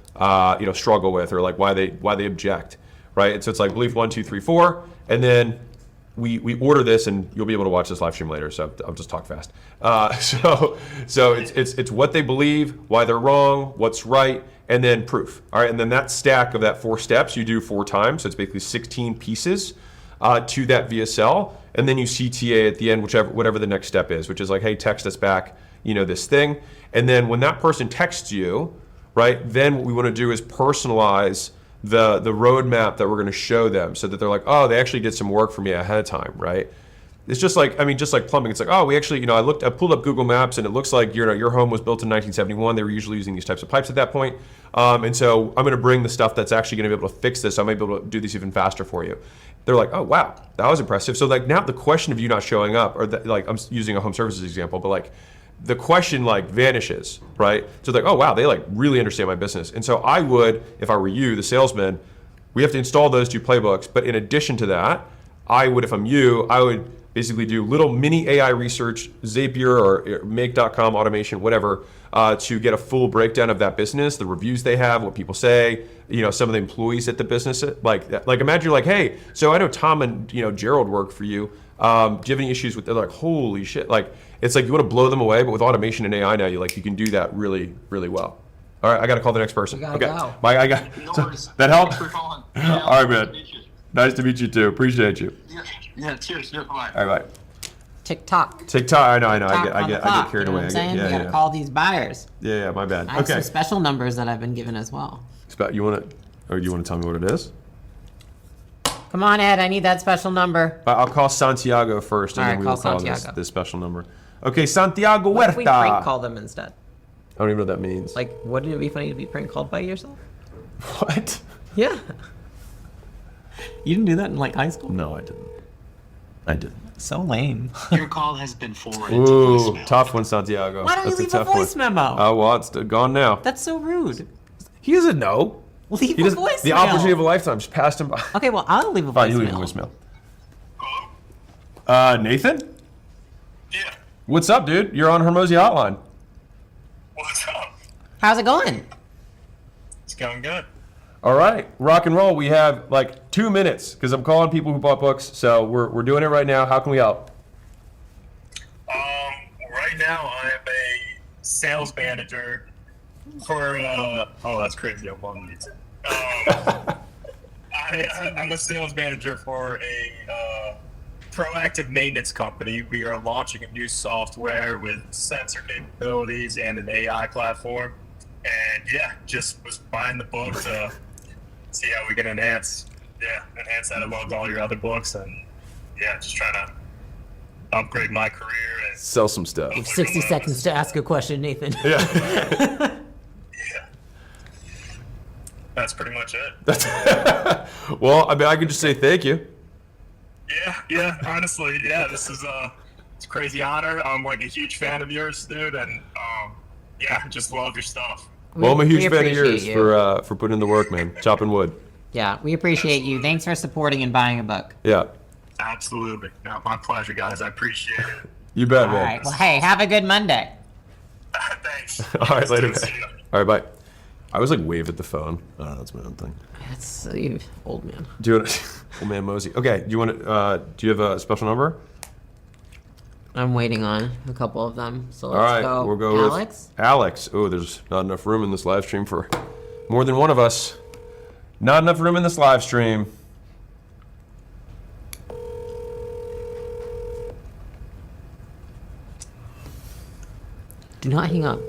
struggle with, or like why they object, right? And so it's like belief 1, 2, 3, 4, and then we order this, and you'll be able to watch this live stream later. So I'll just talk fast. So it's what they believe, why they're wrong, what's right, and then proof. All right, and then that stack of that 4 steps you do 4 times. So it's basically 16 pieces to that VSL, and then you CTA at the end, whatever the next step is, which is like, hey, text us back, this thing. And then when that person texts you, right, then what we want to do is personalize the roadmap that we're going to show them, so that they're like, oh, they actually did some work for me ahead of time, right? It's just like plumbing. It's like, oh, we actually, I pulled up Google Maps, and it looks like your home was built in 1971. They were usually using these types of pipes at that point. And so I'm going to bring the stuff that's actually going to be able to fix this. I might be able to do this even faster for you. They're like, oh, wow, that was impressive. So like now the question of you not showing up, or like I'm using a home services example, but like the question like vanishes, right? So it's like, oh, wow, they like really understand my business. And so I would, if I were you, the salesman, we have to install those 2 playbooks. But in addition to that, if I'm you, I would basically do little mini AI research, Zapier or Make.com automation, whatever, to get a full breakdown of that business, the reviews they have, what people say, some of the employees at the business. Like imagine you're like, hey, so I know Tom and Gerald work for you. Do you have any issues with? They're like, holy shit! Like it's like you want to blow them away, but with automation and AI now, you can do that really, really well. All right, I got to call the next person. Okay, go. Bye. That helped. Thanks for calling. All right, man. Nice to meet you too. Appreciate you. Yeah, cheers. Yeah, bye. All right, bye. TikTok. I know. I TikTok get carried away. You gotta call these buyers. Yeah, my bad. I have some special numbers that I've been given as well. You want to tell me what it is? Come on, Ed. I need that special number. I'll call Santiago first, and then we will call this special number. Okay, Santiago Huerta. What if we prank call them instead? I don't even know what that means. Like, wouldn't it be funny to be prank called by yourself? What? Yeah. You didn't do that in like high school? No, I didn't. So lame. Your call has been forwarded to Ooh, voicemail. tough one, Santiago. Why don't you leave a voice memo? Oh, well, it's gone now. That's so rude. He doesn't know. Leave a voicemail. The opportunity of a lifetime just passed him by. Okay, well, I'll leave a voicemail. Fine, you leave a voicemail. Nathan? Yeah. What's up, dude? You're on Hormozi Hotline. What's up? How's it going? It's going good. All right, rock and roll. We have like 2 minutes because I'm calling people who bought books. So we're doing it right now. How can we help? Right now I am a sales manager for. That's crazy. I'm a sales manager for a proactive maintenance company. We are launching a new software with sensor capabilities and an AI platform. And yeah, just was buying the book to see how we can enhance that among all your other books, and yeah, just trying to upgrade my career and sell some stuff. 60 seconds to ask a question, Nathan. Yeah. That's pretty much it. Well, I mean, I could just say thank you. Yeah, honestly, yeah, this is it's a crazy honor. I'm like a huge fan of yours, dude, and yeah, just love your stuff. Well, I'm a huge fan of yours for putting in the work, man. Chopping wood. Yeah, we appreciate you. Thanks for supporting and buying a book. Yeah. Absolutely. No, my pleasure, guys. I appreciate it. You bet, man. All right. Well, hey, have a good Monday. Thanks. All right, later, man. All right, bye. I was like wave at the phone. I don't know, that's my own thing. That's old man. Do you want old man Mosey? Okay. Do you want to? Do you have a special number? I'm waiting on a couple of them. So let's all right, go. We'll go Alex. with Alex. Oh, there's not enough room in this live stream for more than one of us. Not enough room in this live stream. Do not hang up.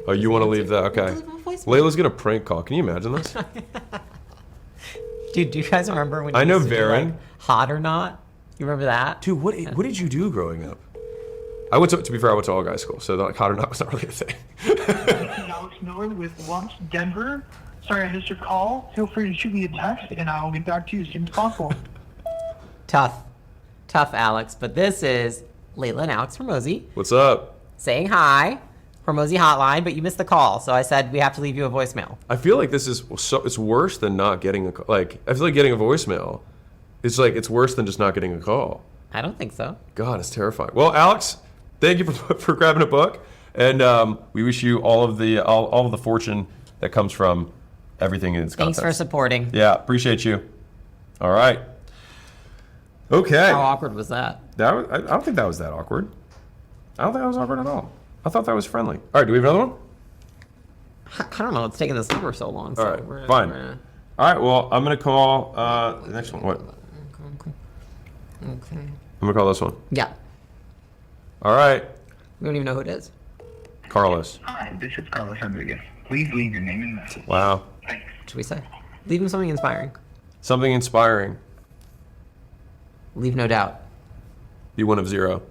Oh, you want to leave that? Okay. voicemail. Layla's gonna prank call. Can you imagine this? Dude, do you guys remember when I you know used to do, Varen. like, Hot or Not? You remember that? Dude, what did you do growing up? I went to be fair, I went to all guys school, so like Hot or Not was not really a thing. Alex Miller with Lunch Denver. Sorry I missed your call. Feel free to shoot me a text, and I'll get back to you as soon as possible. Tough, Alex. But this is Layla and Alex Hormozi What's up? saying hi. Hormozi hotline, but you missed the call, so I said we have to leave you a voicemail. I feel like this is it's worse than not getting a call. Like I feel like getting a voicemail. It's like it's worse than just not getting a call. I don't think so. God, it's terrifying. Well, Alex, thank you for grabbing a book, and we wish you all of the fortune that comes from everything in its Thanks context. for supporting. Yeah, appreciate you. All right. Okay. How awkward was that? I don't think that was that awkward. I don't think that was awkward at all. I thought that was friendly. All right, do we have another one? I don't know. It's taking this number so long. So All right, fine. All right, well, I'm going to call the next one. What? Okay. I'm going to call this one. Yeah. All right. We don't even know who it is. Carlos. Hi, this is Carlos Rodriguez. Please leave your name and message. Wow. What should we say? Leave him something inspiring. Something inspiring. Leave no doubt. Be one of zero.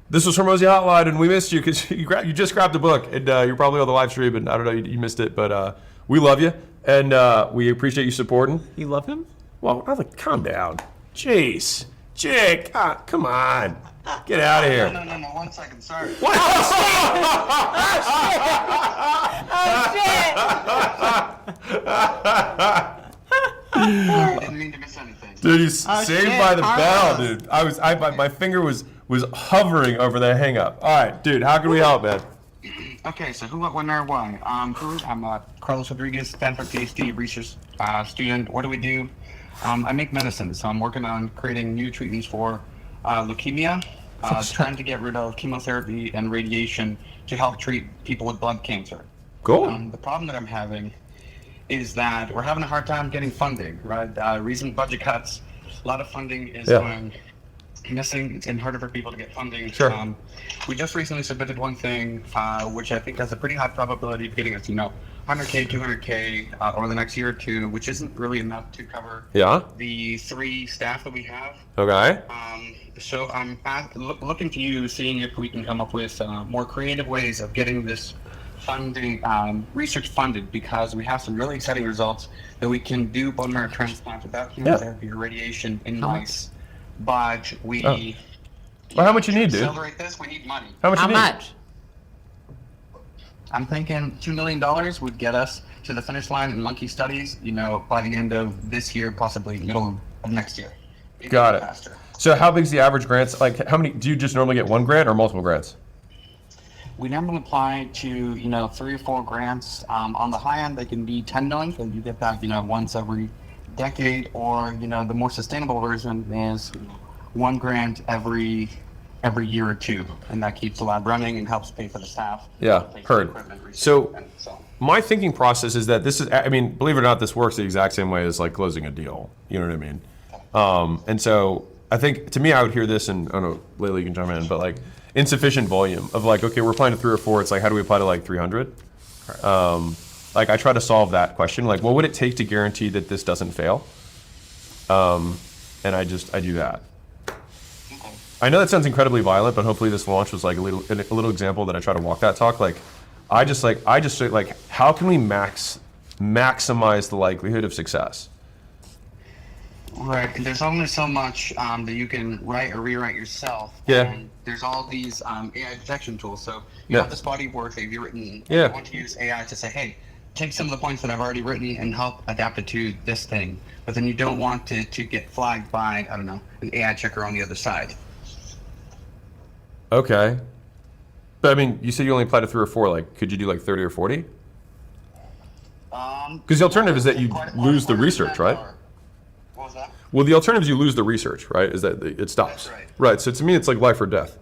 This was Hormozi Hotline, and we missed you because you just grabbed the book, and you're probably on the live stream, and I don't know, you missed it, but we love you, and we appreciate you supporting. You love him? Well, I'm like, calm down. Jeez. Jake, come on. Get out of here. No, 1 second, sorry. What? I didn't mean to miss anything. Dude, he's saved by the bell, dude. My finger was hovering over the hang up. All right, dude, how can we help, man? Okay, so who, what, when, or why? I'm Carlos Rodriguez, Stanford PhD research student. What do we do? I make medicine, so I'm working on creating new treatments for leukemia, trying to get rid of chemotherapy and radiation to help treat people with blood cancer. Cool. The problem that I'm having is that we're having a hard time getting funding, right? Recent budget cuts, a lot of funding is going missing. It's harder for people to get funding. Sure. We just recently submitted one thing, which I think has a pretty high probability of getting us, 100K, 200K over the next year or two, which isn't really enough to cover the 3 staff that we have. Okay. So I'm looking to you, seeing if we can come up with more creative ways of getting this funding, research funded, because we have some really exciting results that we can do bone marrow transplant without chemotherapy or radiation in mice. But we well, how much you need, dude? accelerate this, we need money. How much you need? much? I'm thinking $2 million would get us to the finish line in monkey studies, by the end of this year, possibly middle of next year. Got it. Faster. So how big's the average grants? Like, how many, do you just normally get 1 grant or multiple grants? We normally apply to, 3 or 4 grants. On the high end, they can be 10 million, so you get that, once every decade, or, the more sustainable version is 1 grant every year or 2, and that keeps the lab running and helps pay for the staff. Yeah, heard. So my thinking process is that this is, believe it or not, this works the exact same way as like closing a deal. You know what I mean? And so I think, to me, I would hear this, and I don't know, Layla, you can chime in, but like insufficient volume of like, okay, we're applying to 3 or 4. It's like, how do we apply to like 300? Like I try to solve that question. Like, what would it take to guarantee that this doesn't fail? And I do that. I know that sounds incredibly violent, but hopefully this launch was like a little example that I try to walk that talk. Like, I just how can we maximize the likelihood of success? Right. There's only so much that you can write or rewrite yourself. Yeah. And there's all these AI detection tools. So you have this body of work that you've written. Yeah. You want to use AI to say, hey, take some of the points that I've already written and help adapt it to this thing. But then you don't want it to get flagged by, I don't know, an AI checker on the other side. Okay. But you said you only applied to 3 or 4. Like, could you do like 30 or 40? Because the alternative is that you lose the research, right? What was that? Well, the alternative is you lose the research, right? Is that it stops. That's right. Right. So to me, it's like life or death.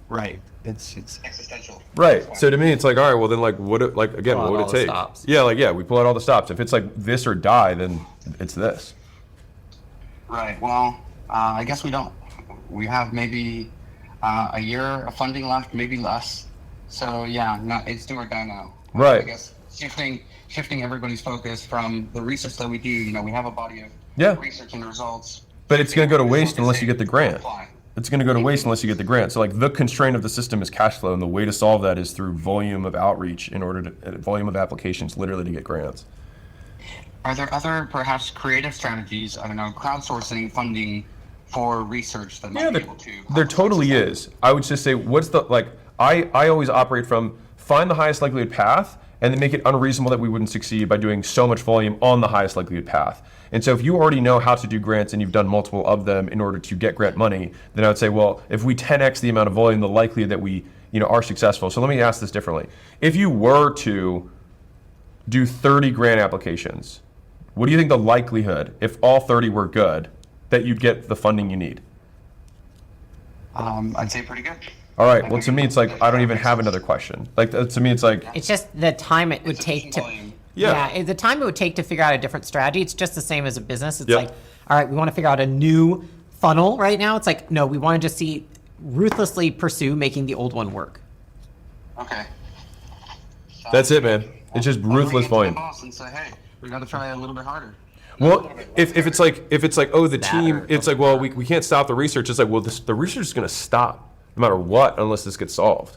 Right. It's existential. Right. So to me, it's like, all right, well then, like, what would it take? Stops. Yeah, we pull out all the stops. If it's like this or die, then it's this. Right. Well, I guess we don't. We have maybe a year of funding left, maybe less. So yeah, it's do or die now. I guess shifting everybody's focus from the research that we do. You know, we have a body of research and results. But it's going to go to waste unless you get the grant. It's going to go to waste unless you get the grant. So like the constraint of the system is cash flow, and the way to solve that is through volume of outreach in order to volume of applications, literally to get grants. Are there other perhaps creative strategies? I don't know, crowdsourcing funding for research that might be able to. There totally is. I would just say, what's the I always operate from find the highest likelihood path and then make it unreasonable that we wouldn't succeed by doing so much volume on the highest likelihood path. And so if you already know how to do grants and you've done multiple of them in order to get grant money, then I would say, well, if we 10x the amount of volume, the likelihood that we are successful. So let me ask this differently. If you were to do 30 grant applications, what do you think the likelihood, if all 30 were good, that you'd get the funding you need? I'd say pretty good. All right. Well, to me, it's like I don't even have another question. Like to me, it's like it's just the time it would take to. Yeah, the time it would take to figure out a different strategy. It's just the same as a business. It's like, all right, we want to figure out a new funnel right now. It's like, no, we want to just ruthlessly pursue making the old one work. Okay. That's it, man. It's just ruthless volume. Boss and say, hey, we got to try a little bit harder. Well, if it's like oh, the team, it's like, well, we can't stop the research. It's like, well, the research is going to stop no matter what unless this gets solved.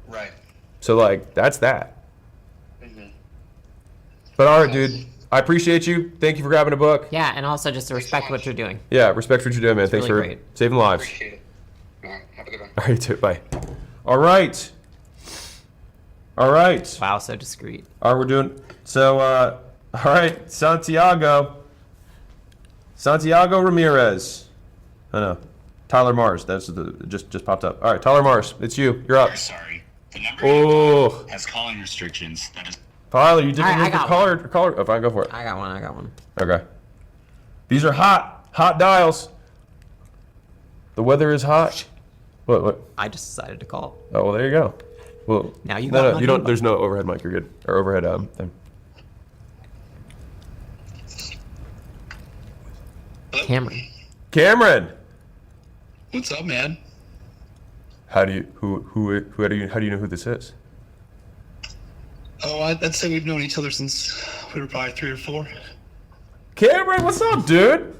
Right. So like that's that. But all right, dude. I appreciate you. Thank you for grabbing a book. Yeah, and also just to respect what you're doing. Yeah, respect what you're doing, man. It's Thanks really for great. saving lives. Appreciate it. All right, have a good one. All right, dude. Bye. All right. All right. Wow, so discreet. All right, we're doing so. All right, Santiago Ramirez. I know. Tyler Mars. That's just popped up. All right, Tyler Mars. It's you. You're up. Sorry. The number has calling restrictions. That is. Tyler, you didn't I hit the caller. Oh, fine, go for it. I got one. Okay. These are hot dials. The weather is hot. What? I just decided to call. Oh, well, there you go. Well, now you no, got you don't. There's no overhead mic. You're good. Or overhead thing. Cameron. What's up, man? How do you know who this is? Oh, I'd say we've known each other since we were probably 3 or 4. Cameron, what's up, dude?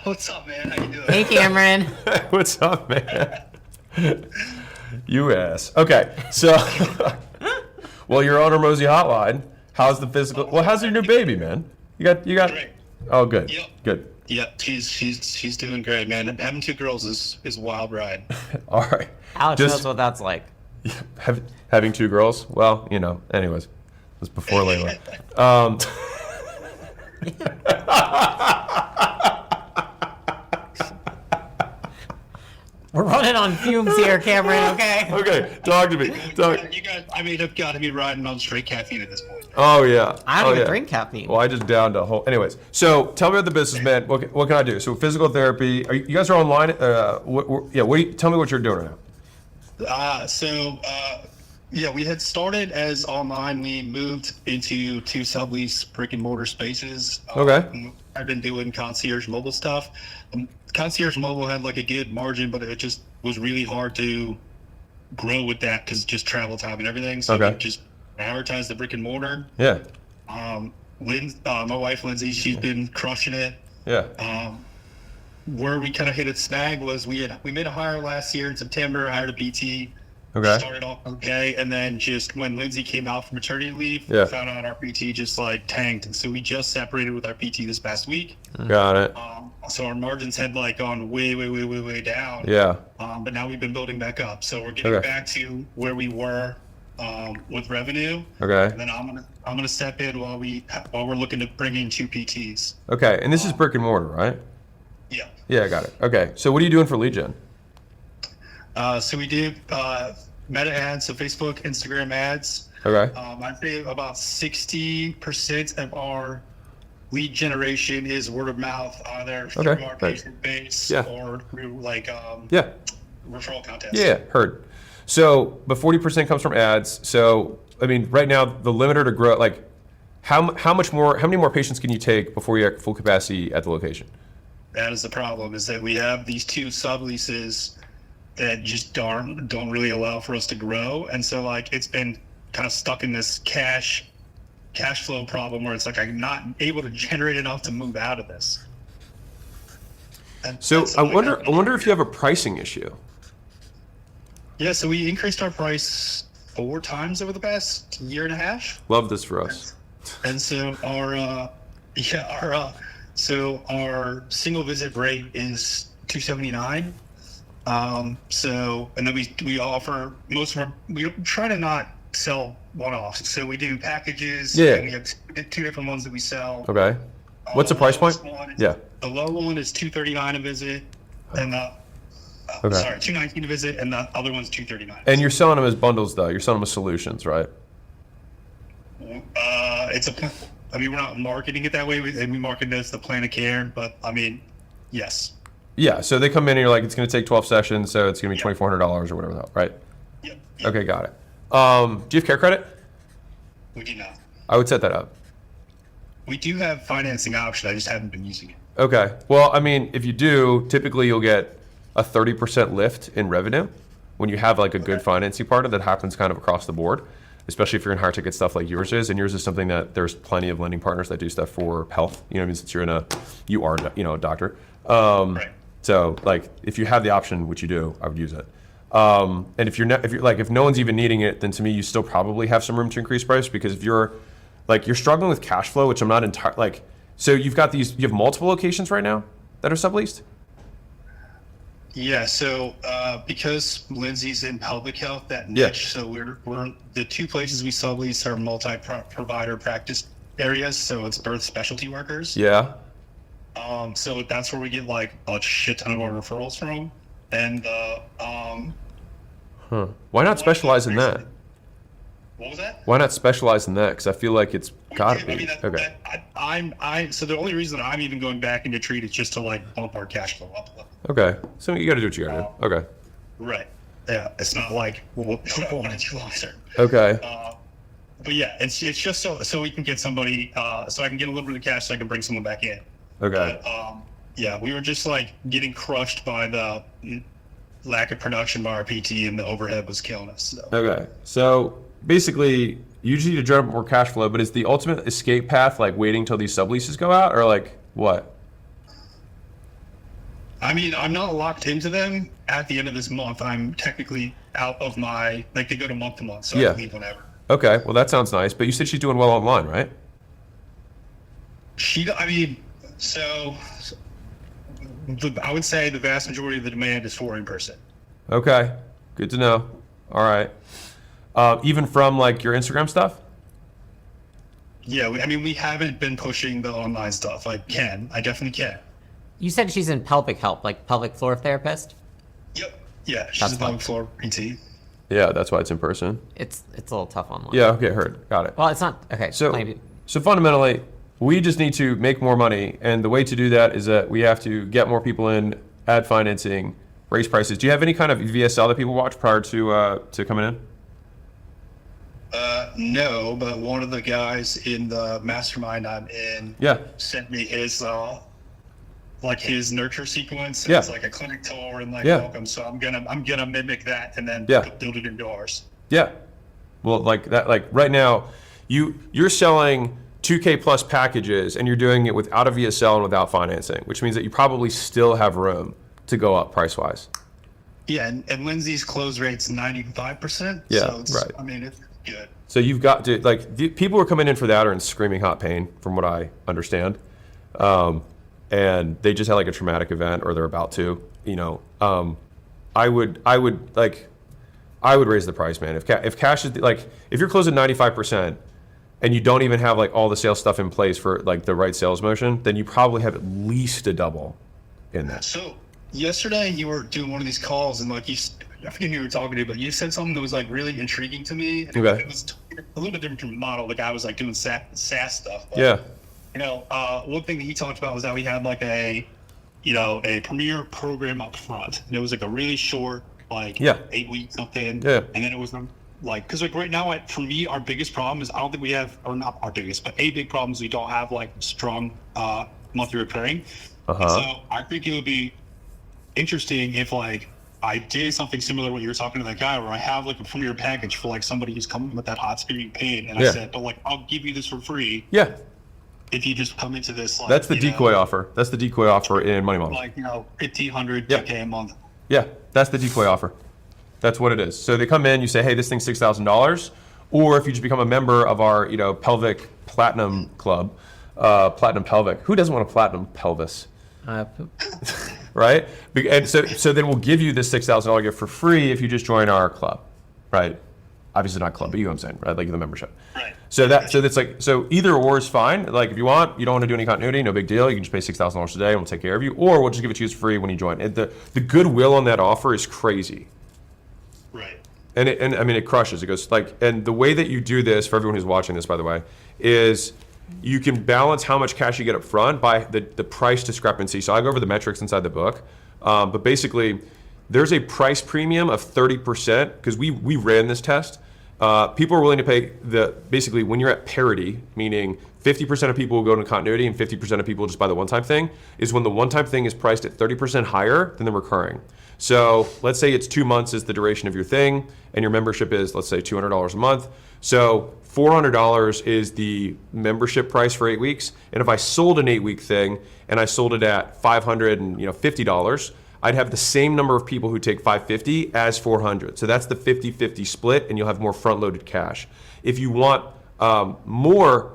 What's up, man? How you doing? Hey, Cameron. What's up, man? You ass. Okay, so well, you're on Hormozi Hotline. How's the physical? Well, how's your new baby, man? You got. Great. Oh, good. Yep. Good. Yep, she's doing great, man. And having 2 girls is a wild ride. All right. Alex knows what that's like. Having 2 girls? Well, anyways, it was before Layla. We're running on fumes here, Cameron, okay? Okay, talk to me. You guys, have got to be riding on straight caffeine at this point. Oh, yeah. I don't even drink caffeine. Well, I just downed a whole... Anyways, so tell me about the business, man. What can I do? So physical therapy. You guys are online? Tell me what you're doing right now. We had started as online. We moved into 2 sublease brick and mortar spaces. Okay. I've been doing concierge mobile stuff. Concierge mobile had like a good margin, but it just was really hard to grow with that because just travel time and everything. So we just advertised the brick and mortar. Yeah. My wife Lindsay, she's been crushing it. Yeah. Where we kind of hit a snag was we made a hire last year in September. Hired a PT. Okay. Started off okay, and then just when Lindsay came out from maternity leave, Yeah. we found out our PT just like tanked, and so we just separated with our PT this past week. Got it. So our margins had like gone way down. Yeah. But now we've been building back up, so we're getting back to where we were with revenue. Okay. And then I'm gonna step in while we're looking to bring in 2 PTs. Okay, and this is brick and mortar, right? Yeah. Yeah, I got it. Okay, so what are you doing for lead gen? So we do meta ads, so Facebook, Instagram ads. Okay. I'd say about 60% of our lead generation is word of mouth, either through our patient base or through like referral contests. Yeah, heard. So, but 40% comes from ads. So, I mean, right now the limiter to grow, like, how many more patients can you take before you're at full capacity at the location? That is the problem. Is that we have these 2 subleases that just don't really allow for us to grow, and so like it's been kind of stuck in this cash flow problem where it's like I'm not able to generate enough to move out of this. And So I wonder if you have a pricing issue. Yeah, so we increased our price 4 times over the past year and a half. Love this for us. And so our single visit rate is $279. And then we offer we try to not sell one-offs. So we do packages. Yeah. And we have 2 different ones that we sell. Okay. What's the price point? Yeah. The low one is $239 a visit, and $219 a visit, and the other one's $239. And you're selling them as bundles, though. You're selling them as solutions, right? We're not marketing it that way. We market it as the plan of care, but yes. Yeah. So they come in and you're like, it's going to take 12 sessions, so it's going to be $2,400 or whatever, right? Yep. Okay, got it. Do you have care credit? We do not. I would set that up. We do have financing option. I just haven't been using it. Okay. Well, if you do, typically you'll get a 30% lift in revenue when you have like a good financing partner. That happens kind of across the board, especially if you're in higher ticket stuff like yours is. And yours is something that there's plenty of lending partners that do stuff for health. Since you are a doctor. Right. So like if you have the option, which you do, I would use it. And if no one's even needing it, then to me, you still probably have some room to increase price, because if you're struggling with cash flow, which I'm not entirely so you have multiple locations right now that are subleased? Yeah, so because Lindsay's in public health, that niche, so we're the 2 places we sublease are multi-provider practice areas, so it's birth specialty workers. Yeah. So that's where we get like a shit ton of our referrals from, and Why not specialize in that? What was that? Why not specialize in that? Because I feel like it's gotta be. Okay. So the only reason I'm even going back into treat is just to like bump our cash flow up a little. Okay. So you got to do what you got to do. Okay. Right. Yeah. It's not like we'll closer. Okay. But yeah, it's just so we can get somebody, so I can get a little bit of cash so I can bring someone back in. Okay. But, yeah, we were just like getting crushed by the lack of production by our PT, and the overhead was killing us. So. Okay. So basically, you just need to drum up more cash flow, but is the ultimate escape path like waiting till these subleases go out, or like what? I'm not locked into them. At the end of this month, I'm technically out of they go to month to month, so I can leave whenever. Okay, well that sounds nice, but you said she's doing well online, right? I would say the vast majority of the demand is for in person. Okay, good to know. All right. Even from like your Instagram stuff? Yeah, we haven't been pushing the online stuff. I definitely can. You said she's in pelvic health, like pelvic floor therapist? Yep. Yeah, she's a pelvic floor PT. Yeah, that's why it's in person. It's a little tough online. Yeah, okay, heard. Got it. Well, it's not, okay. So fundamentally, we just need to make more money, and the way to do that is that we have to get more people in, add financing, raise prices. Do you have any kind of VSL that people watch prior to coming in? No, but one of the guys in the mastermind I'm in sent me his his nurture sequence. It's like a clinic tour and welcome. So I'm gonna mimic that and then build it into ours. Yeah. Well, right now, you're selling 2K plus packages, and you're doing it without a VSL and without financing, which means that you probably still have room to go up price wise. Yeah, and Lindsay's close rate's 95%. Yeah, so it's, right. It's good. So you've got to people who are coming in for that are in screaming hot pain, from what I understand, and they just had like a traumatic event or they're about to. I would raise the price, man. If cash is if you're closing 95%. And you don't even have all the sales stuff in place for the right sales motion, then you probably have at least a double in that. So yesterday you were doing one of these calls, and I forget who you were talking to, but you said something that was really intriguing to me. And okay. It was a little bit different from the model. The guy was doing SaaS stuff. But, yeah. One thing that he talked about was how he had a premier program up front, and it was a really short 8 weeks something. Yeah. And then it was because right now, for me, our biggest problem is I don't think we have, or not our biggest, but a big problem is we don't have strong monthly recurring. Uh-huh. So I think it would be interesting if I I did something similar when you were talking to that guy, where I have like a premier package for like somebody who's coming with that hot spinning paint, and I said, but like I'll give you this for free. Yeah. If you just come into this, like, that's the decoy offer. That's the decoy offer in money models. Like, 1,500 2K a month. Yeah, that's the decoy offer. That's what it is. So they come in, you say, hey, this thing's $6,000, or if you just become a member of our, pelvic platinum club, platinum pelvic. Who doesn't want a platinum pelvis? Right? And so then we'll give you this $6,000 gift for free if you just join our club, right? Obviously not club, but you know what I'm saying, right? Like the membership. Right. So that's like, so either or is fine. Like if you don't want to do any continuity, no big deal. You can just pay $6,000 a day and we'll take care of you. Or we'll just give it to you for free when you join. And the goodwill on that offer is crazy. Right. And I mean, it crushes. It goes like, and the way that you do this, for everyone who's watching this, by the way, is you can balance how much cash you get up front by the price discrepancy. So I go over the metrics inside the book. But basically, there's a price premium of 30% because we ran this test. People are willing to pay basically when you're at parity, meaning 50% of people will go into continuity and 50% of people will just buy the one-time thing, is when the one-time thing is priced at 30% higher than the recurring. So let's say it's 2 months is the duration of your thing and your membership is, let's say, $200 a month. So $400 is the membership price for 8 weeks. And if I sold an 8-week thing and I sold it at $550, I'd have the same number of people who take $550 as $400. So that's the 50-50 split, and you'll have more front-loaded cash. If you want more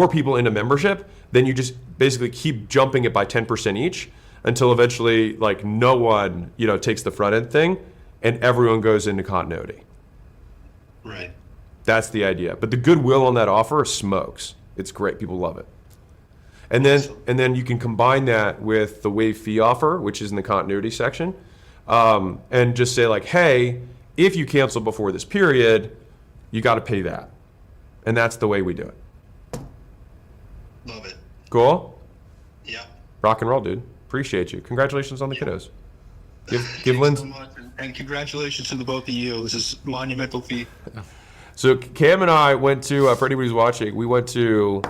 people into membership, then you just basically keep jumping it by 10% each until eventually no one takes the front end thing, and everyone goes into continuity. Right. That's the idea. But the goodwill on that offer smokes. It's great. People love it. And then you can combine that with the waive fee offer, which is in the continuity section, and just say hey, if you cancel before this period, you got to pay that. And that's the way we do it. Love it. Cool? Yeah. Rock and roll, dude. Appreciate you. Congratulations on the kiddos. Give Lynn so much, and congratulations to the both of you. This is monumental feat. So Cam and I went to, for anybody who's watching, we went to,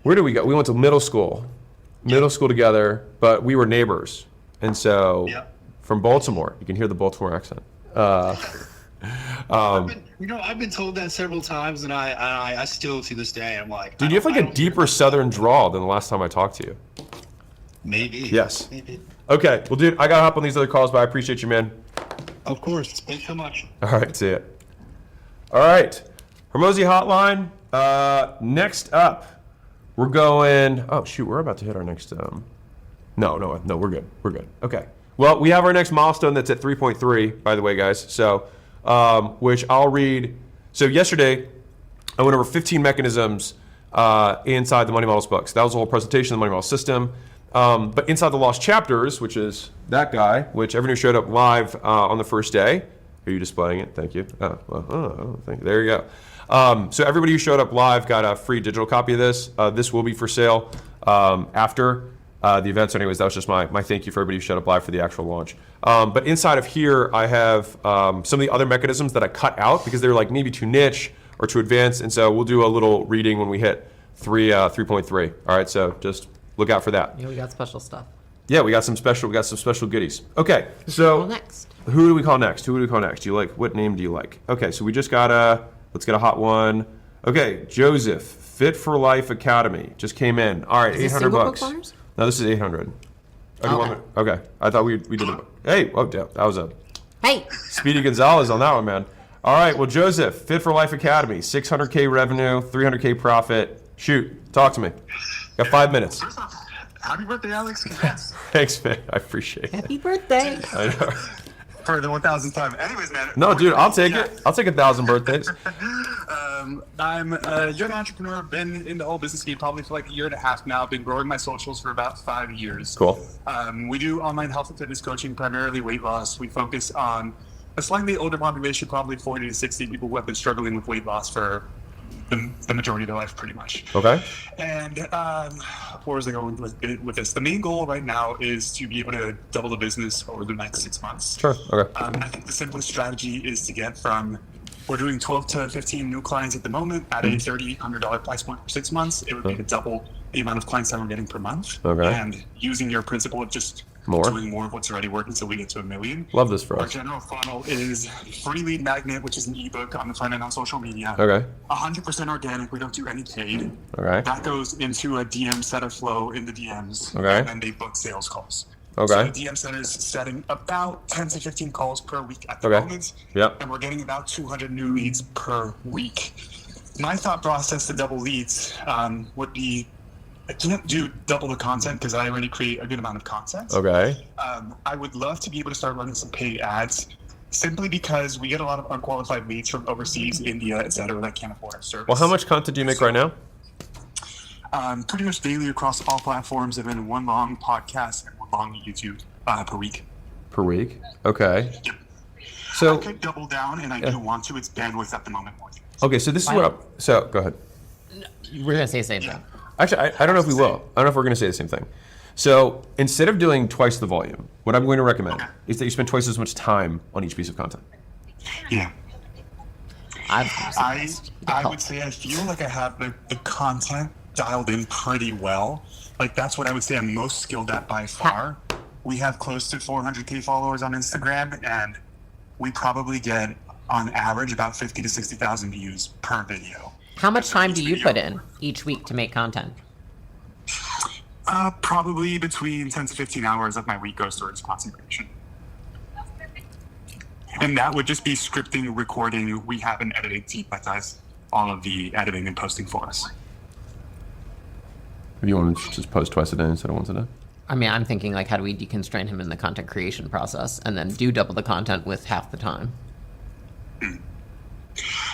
where did we go? We went to middle school together, but we were neighbors. And so from Baltimore, you can hear the Baltimore accent. I've been told that several times, and I still to this day, I'm like, dude, you have a deeper Southern drawl than the last time I talked to you. Maybe. Yes. Maybe. Okay. Well, dude, I got to hop on these other calls, but I appreciate you, man. Of course. Thanks so much. All right. See ya. All right. Hormozi Hotline. Next up. We're going, oh shoot, we're about to hit our next, no, we're good. We're good. Okay. Well, we have our next milestone that's at 3.3, by the way, guys. So, which I'll read. So yesterday, I went over 15 mechanisms inside the Money Models book. So that was the whole presentation of the Money Model system. But inside the lost chapters, which is that guy, which everyone who showed up live on the first day, are you displaying it? Thank you. Thank you. There you go. So everybody who showed up live got a free digital copy of this. This will be for sale after the event. So anyways, that was just my thank you for everybody who showed up live for the actual launch. But inside of here, I have some of the other mechanisms that I cut out because they're maybe too niche or too advanced. And so we'll do a little reading when we hit 3.3. All right, so just look out for that. Yeah, we got special stuff. Yeah, we got some special goodies. Okay, so who do we call next? Do you like, what name do you like? Okay, so we just got let's get a hot one. Okay, Joseph, Fit for Life Academy just came in. All right, Is $800. No, this is 800. Okay, I thought we did it. Hey, oh, that was a Speedy Gonzalez on that one, man. All right, well, Joseph, Fit for Life Academy, 600K revenue, 300K profit. Shoot, talk to me. Got 5 minutes. First off, happy birthday, Alex. Congrats. Thanks, man. I appreciate it. Happy birthday. I know. For the 1,000th time. Anyways, man. No, dude, I'll take it. I'll take 1,000 birthdays. I'm a young entrepreneur. Been in the whole business game probably for a year and a half now. Been growing my socials for about 5 years. Cool. We do online health and fitness coaching, primarily weight loss. We focus on a slightly older population, probably 40 to 60 people who have been struggling with weight loss for the majority of their life, pretty much. Okay. And where was I going with this? The main goal right now is to be able to double the business over the next 6 months. Sure. Okay. I think the simplest strategy is to get from, we're doing 12 to 15 new clients at the moment at a $3,100 price point for 6 months. It would be to double the amount of clients that we're getting per month. Okay. And using your principle of just doing more of what's already working so we get to 1 million. Love this for Our us. general funnel is free lead magnet, which is an ebook on the front end on social media. Okay. 100% organic. We don't do any paid. Okay. That goes into a DM setter flow in the DMs. Okay. And then they book sales calls. Okay. So the DM center is setting about 10 to 15 calls per week at the Okay. moment. Yep. And we're getting about 200 new leads per week. My thought process to double leads would be, I can't do double the content because I already create a good amount of content. Okay. I would love to be able to start running some paid ads simply because we get a lot of unqualified leads from overseas, India, etc. that can't afford our service. Well, how much content do you make right now? Pretty much daily across all platforms, and then one long podcast and one long YouTube per week. Per week? Okay. Yep. So I could double down, and I do want to. It's bandwidth at the moment more. okay, so this is what I'm, so go ahead. We're gonna say the same thing. Actually, I don't know if we will. I don't know if we're going to say the same thing. So instead of doing twice the volume, what I'm going to recommend is that you spend twice as much time on each piece of content. Yeah. I would say I feel like I have the content dialed in pretty well. Like that's what I would say I'm most skilled at by far. We have close to 400K followers on Instagram, and we probably get on average about 50 to 60,000 views per video. How much time do you put in each week to make content? Probably between 10 to 15 hours of my week goes towards content creation. And that would just be scripting, recording. We have an editing team that does all of the editing and posting for us. If you want to just post twice a day instead of once a day? I mean, I'm thinking like, how do we deconstrain him in the content creation process and then do double the content with half the time?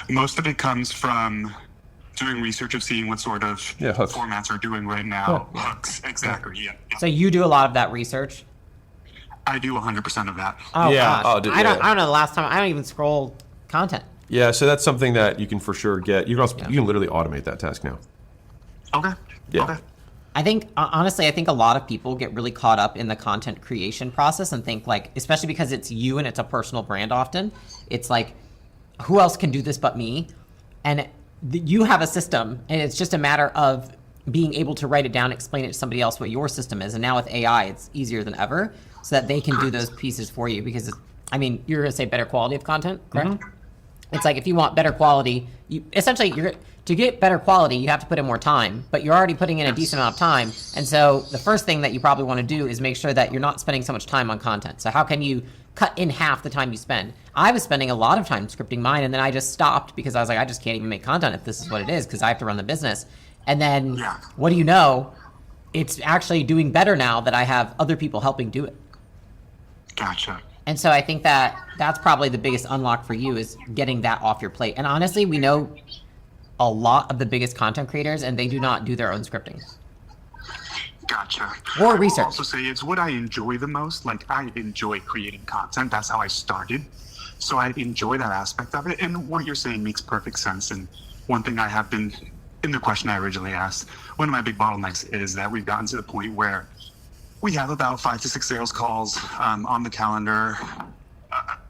Most of it comes from doing research of seeing what sort of formats are doing right now. Hooks, exactly. Yeah. So you do a lot of that research? I do 100% of that. Oh, Yeah. gosh. Oh, I don't know the last time. I don't even scroll content. Yeah, so that's something that you can for sure get. You can also you can literally automate that task now. Okay. Yeah. Okay. I think, honestly, I think a lot of people get really caught up in the content creation process and think like, especially because it's you and it's a personal brand often, it's like, who else can do this but me? And you have a system, and it's just a matter of being able to write it down, explain it to somebody else what your system is. And now with AI, it's easier than ever so that they can do those pieces for you because, I mean, you're going to say better quality of content, correct? Mm-hmm. It's like if you want better quality, to get better quality, you have to put in more time, but you're already putting in a decent amount of time. And so the first thing that you probably want to do is make sure that you're not spending so much time on content. So how can you cut in half the time you spend? I was spending a lot of time scripting mine, and then I just stopped because I was like, I just can't even make content if this is what it is because I have to run the business. And then what do you know? It's actually doing better now that I have other people helping do it. Gotcha. And so I think that that's probably the biggest unlock for you is getting that off your plate. And honestly, we know a lot of the biggest content creators, and they do not do their own scripting. Gotcha. Or research. I will also say it's what I enjoy the most. Like I enjoy creating content. That's how I started. So I enjoy that aspect of it. And what you're saying makes perfect sense. And one thing I have been, in the question I originally asked, one of my big bottlenecks is that we've gotten to the point where we have about 5 to 6 sales calls on the calendar,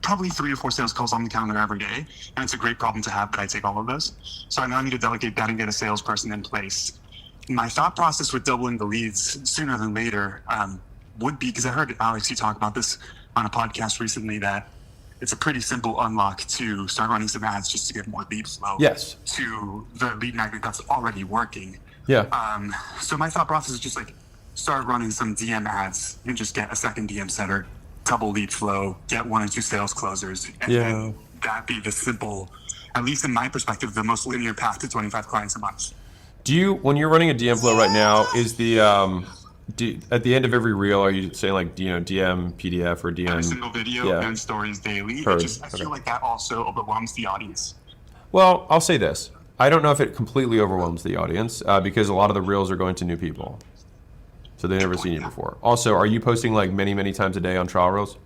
probably 3 or 4 sales calls on the calendar every day. And it's a great problem to have, but I take all of those. So I now need to delegate that and get a salesperson in place. My thought process with doubling the leads sooner than later would be, because I heard Alex, you talk about this on a podcast recently, that it's a pretty simple unlock to start running some ads just to get more lead flow to the lead magnet that's already working. Yeah. So my thought process is just like start running some DM ads and just get a second DM setter, double lead flow, get 1 or 2 sales closers, and then that be the simple, at least in my perspective, the most linear path to 25 clients a month. Do you, when you're running a DM flow right now, is the at the end of every reel, are you saying like DM PDF or DM? Every single video and stories daily. I feel like that also overwhelms the audience. Well, I'll say this: I don't know if it completely overwhelms the audience because a lot of the reels are going to new people, so they've never seen you before. Also, are you posting like many times a day on trial reels?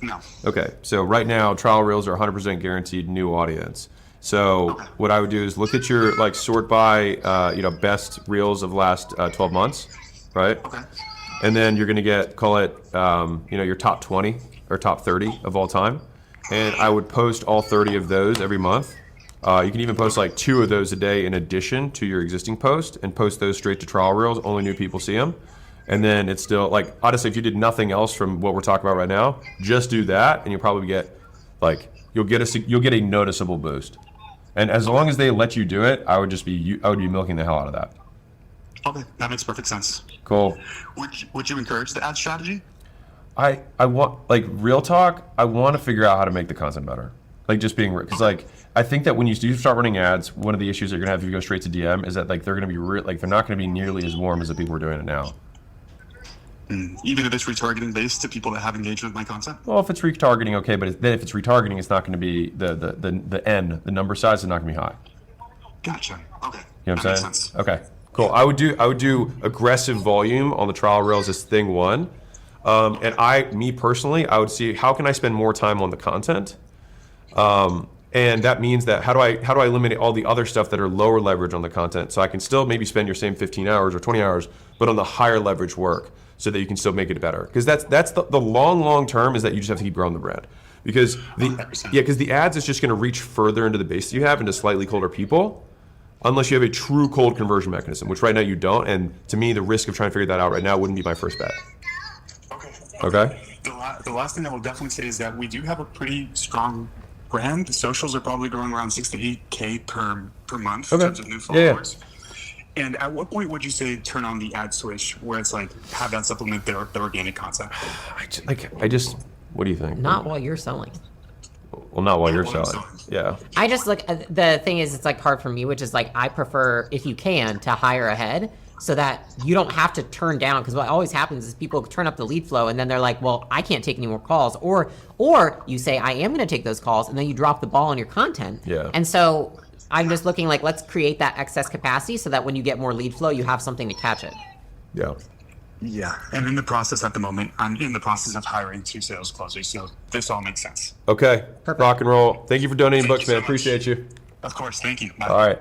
No. Okay, so right now trial reels are 100% guaranteed new audience. So what I would do is look at your like sort by best reels of the last 12 months, right? Okay. And then you're gonna get call it your top 20 or top 30 of all time, and I would post all 30 of those every month. You can even post like 2 of those a day in addition to your existing post, and post those straight to trial reels. Only new people see them, And then it's still like, honestly, if you did nothing else from what we're talking about right now, just do that, and you'll probably get you'll get a noticeable boost. And as long as they let you do it, I would be milking the hell out of that. Okay, that makes perfect sense. Cool. Would you encourage the ad strategy? I want, like, real talk, I want to figure out how to make the content better. Like, just being, because like, I think that when you do start running ads, one of the issues that you're gonna have if you go straight to DM is that like they're gonna be they're not gonna be nearly as warm as the people who are doing it now. Even if it's retargeting based to people that have engaged with my content? Well, if it's retargeting, okay, but then if it's retargeting, it's not going to be the number size is not going to be high. Gotcha. Okay. You know what I'm saying? Sense. Okay. Cool. I would do aggressive volume on the trial rails as thing one, and me personally, I would see how can I spend more time on the content, and that means that how do I eliminate all the other stuff that are lower leverage on the content so I can still maybe spend your same 15 hours or 20 hours, but on the higher leverage work, so that you can still make it better. Because that's the long term is that you just have to keep growing the brand. Because the ads is just going to reach further into the base that you have, into slightly colder people, unless you have a true cold conversion mechanism, which right now you don't. And to me, the risk of trying to figure that out right now wouldn't be my first bet. Okay. The last thing I will definitely say is that we do have a pretty strong brand. The socials are probably growing around 6 to 8K per month in terms of new followers. Yeah. And at what point would you say turn on the ad switch where it's like have that supplement the organic content? What do you think? Not while you're selling. Well, not while you're selling. Yeah. I just the thing is, it's like hard for me, which is like I prefer, if you can, to hire ahead so that you don't have to turn down, because what always happens is people turn up the lead flow and then they're like, well, I can't take any more calls, or you say I am going to take those calls, and then you drop the ball on your content. Yeah. And so I'm just looking like, let's create that excess capacity so that when you get more lead flow, you have something to catch it. Yeah. Yeah. And in the process at the moment, I'm in the process of hiring 2 sales closers. So this all makes sense. Okay. Perfect. Rock and roll. Thank you for donating books, man. Appreciate you. Of course. Thank you. Bye. All right.